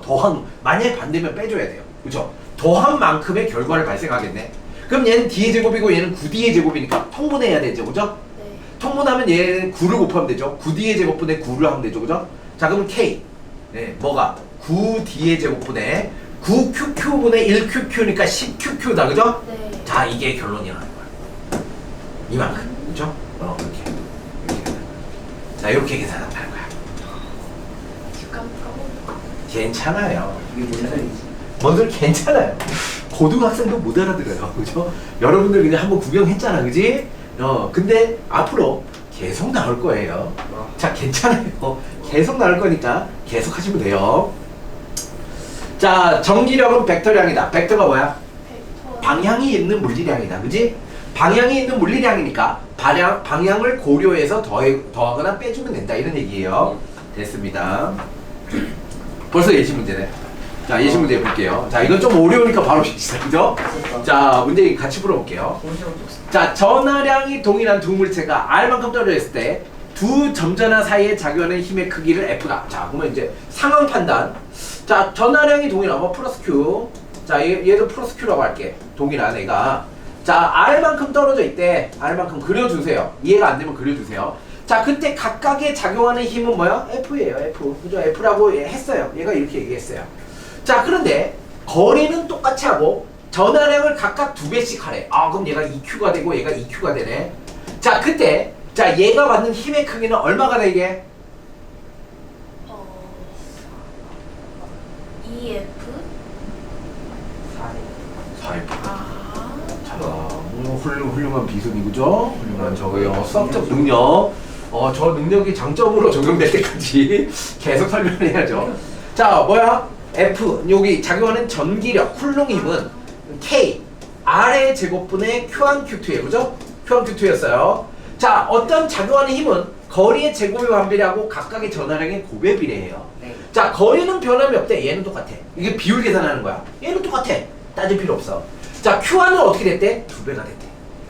더한, 만약에 반대면 빼줘야 돼요, 그죠? 더한 만큼의 결과를 발생하겠네. 그럼 얘는 D의 제곱이고 얘는 9D의 제곱이니까 통분해야 되죠, 그죠? 네. 통분하면 얘는 9를 곱하면 되죠. 9D의 제곱분의 9를 하면 되죠, 그죠? 자, 그럼 K 뭐가? 9D의 제곱분의 9QQ분의 1QQ니까 10QQ다, 그죠? 네. 자, 이게 결론이라는 거야. 이만큼, 그죠? 이렇게. 자, 이렇게 계산한다는 거야. 괜찮아요. 이게 무슨 소리지? 뭔 소리? 괜찮아요. 고등학생도 못 알아들어요, 그죠? 여러분들 그냥 한번 구경했잖아, 그지? 근데 앞으로 계속 나올 거예요. 자, 괜찮아요. 계속 나올 거니까 계속 하시면 돼요. 자, 전기력은 벡터량이다. 벡터가 뭐야? 방향이 있는 물리량이다. 그지? 방향이 있는 물리량이니까 방향을 고려해서 더하거나 빼주면 된다. 이런 얘기예요. 됐습니다. 벌써 예시 문제네. 자, 예시 문제 볼게요. 자, 이건 좀 어려우니까 바로 시작이죠? 자, 문제 같이 풀어볼게요. 자, 전하량이 동일한 두 물체가 R만큼 떨어져 있을 때 두 점전화 사이에 작용하는 힘의 크기를 F다. 자, 그러면 이제 상황 판단. 자, 전하량이 동일한 뭐 플러스 Q. 자, 얘도 플러스 Q라고 할게. 동일한 애가. 자, R만큼 떨어져 있대. R만큼 그려주세요. 이해가 안 되면 그려주세요. 자, 그때 각각의 작용하는 힘은 뭐야? F예요, F. 그죠? F라고 했어요. 얘가 이렇게 얘기했어요. 자, 그런데 거리는 똑같이 하고 전하량을 각각 2배씩 하래. 아, 그럼 얘가 2Q가 되고 얘가 2Q가 되네. 자, 그때 자, 얘가 받는 힘의 크기는 얼마가 되게? EF? 4F. 아. 자, 훌륭한 비순이 그죠? 훌륭한 저거요. 수학적 능력. 저 능력이 장점으로 적용될 때까지 계속 설명을 해야죠. 자, 뭐야? F. 여기 작용하는 전기력, 쿨롱 힘은 K. R의 제곱분의 Q1, Q2에요. 그죠? Q1, Q2였어요. 자, 어떤 작용하는 힘은 거리의 제곱에 반비례하고 각각의 전하량의 곱에 비례해요. 네. 자, 거리는 변함이 없대. 얘는 똑같아. 이게 비율 계산하는 거야. 얘는 똑같아. 따질 필요 없어. 자, Q1은 어떻게 됐대? 2배가 됐대.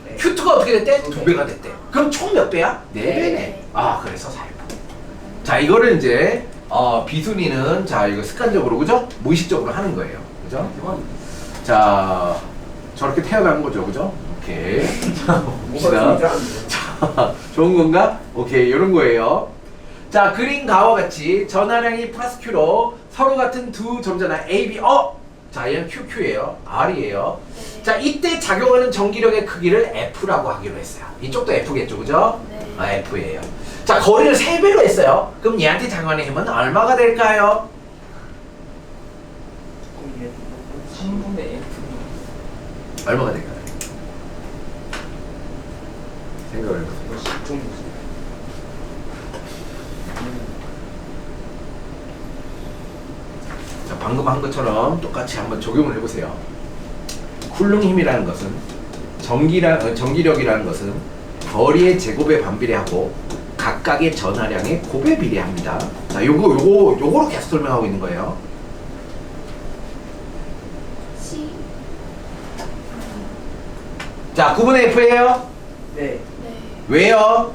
네. Q2가 어떻게 됐대? 2배가 됐대. 그럼 총 몇 배야? 4배네. 네. 아, 그래서 4배. 자, 이거를 이제 비순이는 자, 이거 습관적으로 그죠? 무의식적으로 하는 거예요. 그죠? 자, 저렇게 태어난 거죠. 그죠? 오케이. 자, 봅시다. 자, 좋은 건가? 오케이, 이런 거예요. 자, 그림과와 같이 전하량이 플러스 Q로 서로 같은 두 점전화 A, B, 자, 얘는 QQ예요. R이에요. 자, 이때 작용하는 전기력의 크기를 F라고 하기로 했어요. 이쪽도 F겠죠, 그죠? 네. 아, F예요. 자, 거리를 3배로 했어요. 그럼 얘한테 작용하는 힘은 얼마가 될까요? 3분의 F. 얼마가 될까요? 생각을 해보세요. 자, 방금 한 것처럼 똑같이 한번 적용을 해보세요. 쿨롱 힘이라는 것은 전기력이라는 것은 거리의 제곱에 반비례하고 각각의 전하량의 곱에 비례합니다. 자, 요거로 계속 설명하고 있는 거예요. C. 자, 9분의 F예요. 네. 네. 왜요?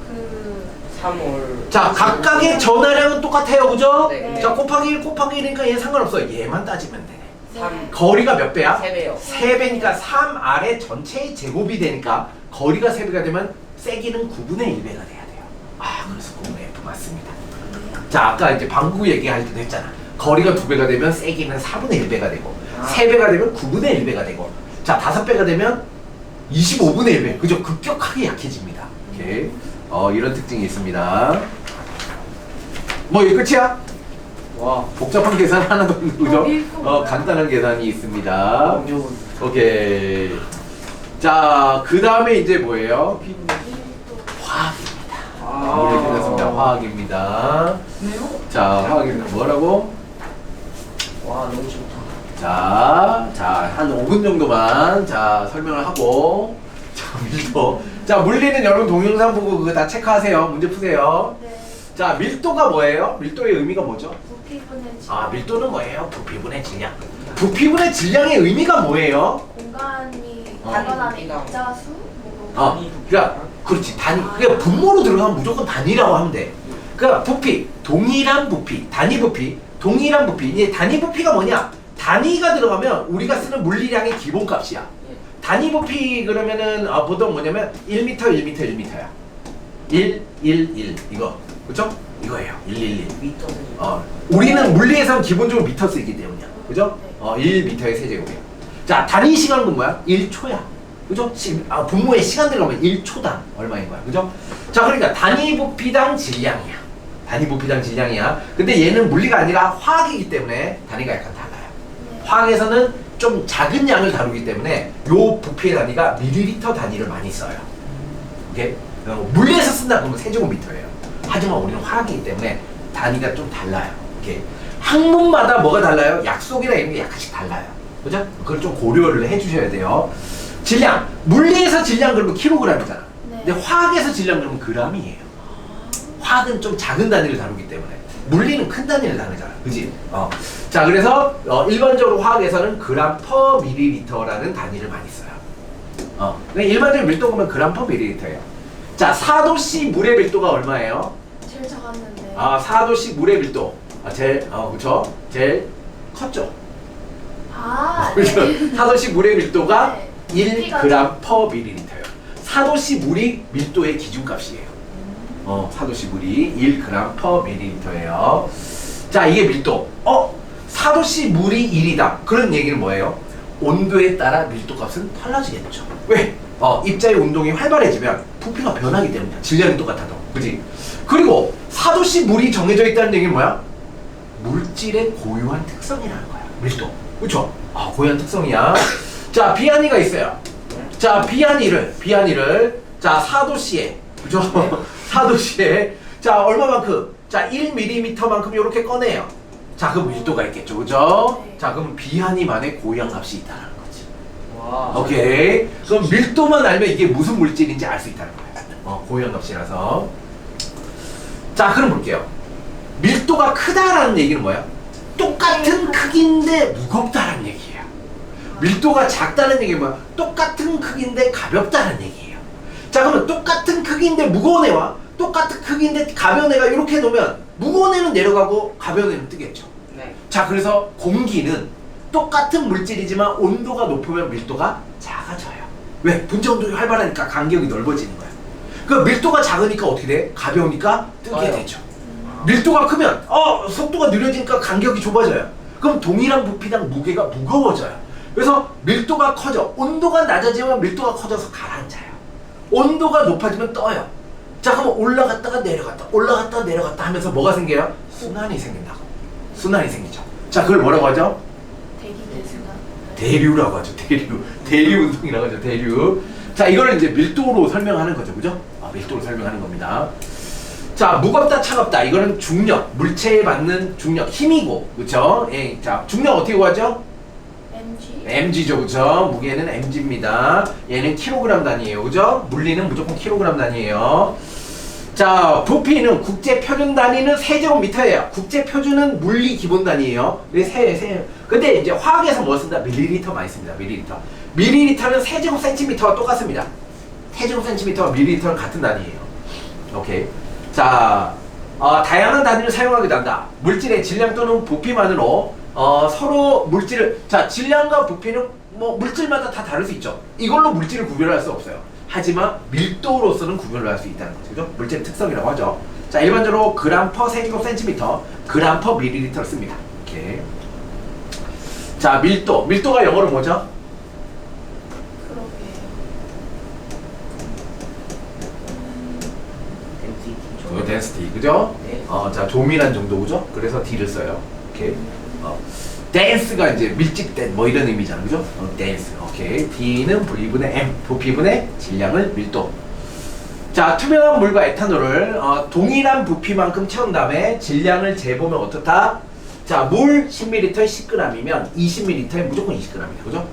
그 3월. 자, 각각의 전하량은 똑같아요, 그죠? 네. 자, 곱하기 1 곱하기 1이니까 얘 상관없어요. 얘만 따지면 돼. 3. 거리가 몇 배야? 3배요. 3배니까 3R의 전체의 제곱이 되니까 거리가 3배가 되면 세기는 9분의 1배가 돼야 돼요. 아, 그래서 9분의 F 맞습니다. 자, 아까 이제 방구 얘기할 때도 했잖아. 거리가 2배가 되면 세기는 4분의 1배가 되고 3배가 되면 9분의 1배가 되고 자, 5배가 되면 25분의 1배. 그죠? 급격하게 약해집니다. 오케이. 이런 특징이 있습니다. 뭐, 이게 끝이야? 와, 복잡한 계산 하나도 없는 거죠? 간단한 계산이 있습니다. 오케이. 자, 그 다음에 이제 뭐예요? 화학입니다. 우리 끝났습니다. 화학입니다. 자, 화학입니다. 뭐라고? 와, 너무 좋다. 자, 한 5분 정도만 설명을 하고 밀도. 자, 물리는 여러분 동영상 보고 그거 다 체크하세요. 문제 푸세요. 네. 자, 밀도가 뭐예요? 밀도의 의미가 뭐죠? 부피분의 질. 아, 밀도는 뭐예요? 부피분의 질량. 부피분의 질량의 의미가 뭐예요? 공간이 어. 공간 안에 입자수? 뭐. 그러니까 그렇지. 단위. 그러니까 분모로 들어가면 무조건 단위라고 하면 돼. 그러니까 부피, 동일한 부피, 단위 부피, 동일한 부피. 이제 단위 부피가 뭐냐? 단위가 들어가면 우리가 쓰는 물리량의 기본값이야. 단위 부피 그러면은 보통 뭐냐면 1m, 1m, 1m야. 1, 1, 이거. 그쵸? 이거예요. 1, 1, 1. 미터. 우리는 물리에서는 기본적으로 미터 쓰기 때문이야. 그죠? 1m의 세제곱이야. 자, 단위 시간은 뭐야? 1초야. 그죠? 분모의 시간 들어가면 1초당 얼마인 거야. 그죠? 자, 그러니까 단위 부피당 질량이야. 단위 부피당 질량이야. 근데 얘는 물리가 아니라 화학이기 때문에 단위가 약간 달라요. 화학에서는 좀 작은 양을 다루기 때문에 요 부피의 단위가 밀리리터 단위를 많이 써요. 오케이? 물리에서 쓴다 그러면 세제곱미터예요. 하지만 우리는 화학이기 때문에 단위가 좀 달라요. 오케이? 학문마다 뭐가 달라요? 약속이나 이런 게 약간씩 달라요. 그죠? 그걸 좀 고려를 해주셔야 돼요. 질량, 물리에서 질량 그러면 킬로그램이잖아. 네. 근데 화학에서 질량 그러면 g이에요. 화학은 좀 작은 단위를 다루기 때문에 물리는 큰 단위를 다루잖아. 그지? 자, 그래서 일반적으로 화학에서는 그램 퍼 밀리리터라는 단위를 많이 써요. 근데 일반적인 밀도 보면 그램 퍼 밀리리터예요. 자, 4도씨 물의 밀도가 얼마예요? 제일 작았는데. 4도씨 물의 밀도. 제일, 그쵸? 제일 컸죠? 그렇죠? 네. 4도씨 물의 밀도가 네. 1g 퍼 밀리리터예요. 4도씨 물이 밀도의 기준값이에요. 4도씨 물이 1g 퍼 밀리리터예요. 자, 이게 밀도. 4도씨 물이 1이다. 그런 얘기는 뭐예요? 온도에 따라 밀도 값은 달라지겠죠. 왜? 입자의 운동이 활발해지면 부피가 변하기 때문이야. 질량이 똑같아도. 그지? 그리고 4도씨 물이 정해져 있다는 얘기는 뭐야? 물질의 고유한 특성이라는 거야. 밀도. 그쵸? 고유한 특성이야. 자, 비아니가 있어요. 자, 비아니를 자, 4도씨에 그죠? 4도씨에 자, 얼마만큼? 자, 1mm만큼 이렇게 꺼내요. 자, 그럼 밀도가 있겠죠. 그죠? 네. 자, 그럼 비아니만의 고유한 값이 있다는 거지. 와. 오케이. 그럼 밀도만 알면 이게 무슨 물질인지 알 수 있다는 거야. 고유한 값이라서. 자, 그럼 볼게요. 밀도가 크다라는 얘기는 뭐야? 똑같은 크기인데 무겁다라는 얘기예요. 밀도가 작다는 얘기는 뭐야? 똑같은 크기인데 가볍다는 얘기예요. 자, 그러면 똑같은 크기인데 무거운 애와 똑같은 크기인데 가벼운 애가 이렇게 놓으면 무거운 애는 내려가고 가벼운 애는 뜨겠죠. 네. 자, 그래서 공기는 똑같은 물질이지만 온도가 높으면 밀도가 작아져요. 왜? 분자 운동이 활발하니까 간격이 넓어지는 거야. 그 밀도가 작으니까 어떻게 돼? 가벼우니까 뜨게 떠요. 되죠. 밀도가 크면 속도가 느려지니까 간격이 좁아져요. 그럼 동일한 부피당 무게가 무거워져요. 그래서 밀도가 커져. 온도가 낮아지면 밀도가 커져서 가라앉아요. 온도가 높아지면 떠요. 자, 그럼 올라갔다가 내려갔다 하면서 뭐가 생겨요? 순환이 생긴다고. 순환이 생기죠. 자, 그걸 뭐라고 하죠? 대기대수가. 대류라고 하죠. 대류 운동이라고 하죠. 대류. 자, 이거를 이제 밀도로 설명하는 거죠. 그죠? 밀도로 설명하는 겁니다. 자, 무겁다, 차갑다. 이거는 중력, 물체에 받는 중력, 힘이고, 그쵸? 예, 자, 중력 어떻게 구하죠? mg. mg죠, 그쵸? 무게는 mg입니다. 얘는 킬로그램 단위예요, 그죠? 물리는 무조건 킬로그램 단위예요. 자, 부피는 국제 표준 단위는 세제곱미터예요. 국제 표준은 물리 기본 단위예요. 근데 이제 화학에서 뭐 쓴다? 밀리리터 많이 씁니다. 밀리리터는 세제곱 센티미터와 똑같습니다. 세제곱 센티미터와 밀리리터는 같은 단위예요. 오케이. 자, 다양한 단위를 사용하기도 한다. 물질의 질량 또는 부피만으로 서로 물질을, 자, 질량과 부피는 뭐 물질마다 다 다를 수 있죠. 이걸로 물질을 구별할 수 없어요. 하지만 밀도로서는 구별을 할 수 있다는 거죠. 그죠? 물질의 특성이라고 하죠. 자, 일반적으로 그램 퍼 세제곱 센티미터, 그램 퍼 밀리리터를 씁니다. 오케이. 자, 밀도가 영어로 뭐죠? 그러게요. density, 그죠? 네. 자, 조밀한 정도, 그죠? 그래서 D를 써요. 오케이. dense가 이제 밀집된 뭐 이런 의미잖아, 그죠? dense. 오케이. D는 V분의 M, 부피분의 질량을 밀도. 자, 투명한 물과 에탄올을 동일한 부피만큼 채운 다음에 질량을 재보면 어떻다? 자, 물 10ml에 10g이면 20ml에 무조건 20g이다, 그죠?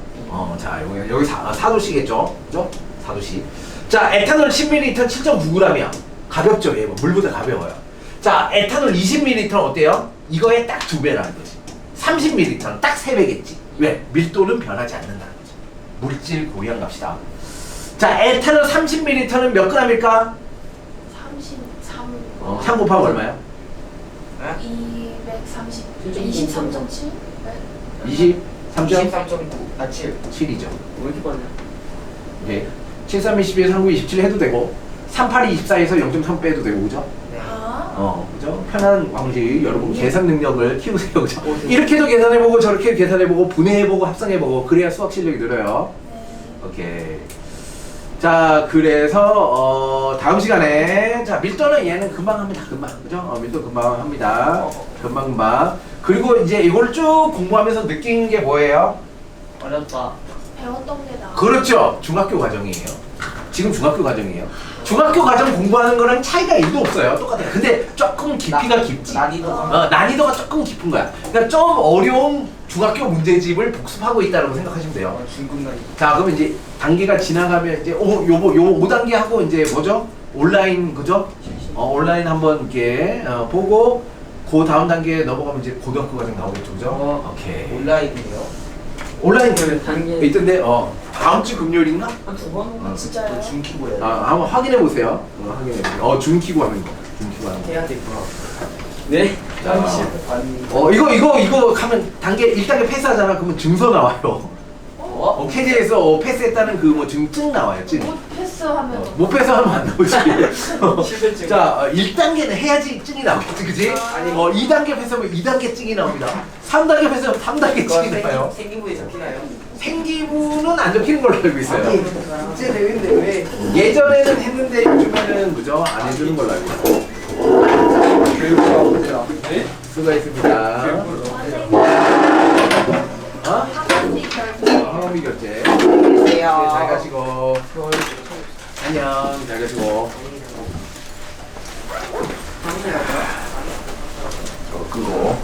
자, 여기 4도씨겠죠? 그죠? 4도씨. 자, 에탄올 10ml 7.9g이야. 가볍죠, 얘. 물보다 가벼워요. 자, 에탄올 20ml는 어때요? 이거의 딱 2배라는 거지. 30ml는 딱 3배겠지. 왜? 밀도는 변하지 않는다는 거지. 물질 고유한 값이다. 자, 에탄올 30ml는 몇 g일까? 33. 3 곱하면 얼마야? 230. 23.7? 23.7이죠. 23.9. 왜 이렇게 빨라? 오케이. 7, 3, 22, 39, 27 해도 되고 3, 8, 24에서 0.3 빼도 되고, 그죠? 네. 그죠? 편한 방식, 여러분 계산 능력을 키우세요, 그죠? 이렇게도 계산해보고 저렇게 계산해보고 분해해보고 합성해보고 그래야 수학 실력이 늘어요. 네. 오케이. 자, 그래서 다음 시간에 자, 밀도는 얘는 금방 합니다. 금방, 그죠? 밀도 금방 합니다. 금방. 그리고 이제 이걸 쭉 공부하면서 느낀 게 뭐예요? 어렵다. 배웠던 게 나. 그렇죠. 중학교 과정이에요. 지금 중학교 과정이에요. 중학교 과정 공부하는 거랑 차이가 1도 없어요. 똑같아요. 근데 조금 깊이가 깊지. 난이도가 조금 깊은 거야. 그러니까 좀 어려운 중학교 문제집을 복습하고 있다고 생각하시면 돼요. 중급 난이도. 자, 그럼 이제 단계가 지나가면 이제 요 5단계 하고 이제 뭐죠? 온라인 그죠? 온라인 한번 이렇게 보고 그 다음 단계에 넘어가면 이제 고등학교 과정 나오겠죠, 그죠? 오케이. 온라인이에요? 온라인 단계 있던데 다음 주 금요일인가? 한두 번? 진짜요? 중키고요. 한번 확인해 보세요. 확인해 보세요. 줌 키고 하는 거. 줌 키고 하는 거. 해야 되구나. 네? 자, 아니. 이거 하면 단계 1단계 패스하잖아. 그러면 증서 나와요. 캐디에서 패스했다는 그 뭐 증 나와요. 증. 못 패스하면 못 패스하면 안 나오지. 실패증. 자, 1단계는 해야지 증이 나오겠지, 그지? 아니. 2단계 패스하면 2단계 증이 나옵니다. 3단계 패스하면 3단계 증이 나와요. 생기부에 적히나요? 생기부는 안 적히는 걸로 알고 있어요. 국제 대회인데 왜? 예전에는 했는데 요즘에는 그죠? 안 해주는 걸로 알고 있어요. 교육부가 문제라. 네? 수고했습니다. 학원비 결제. 학원비 결제. 안녕히 네, 계세요. 잘 가시고. 안녕. 잘 가시고. 그거.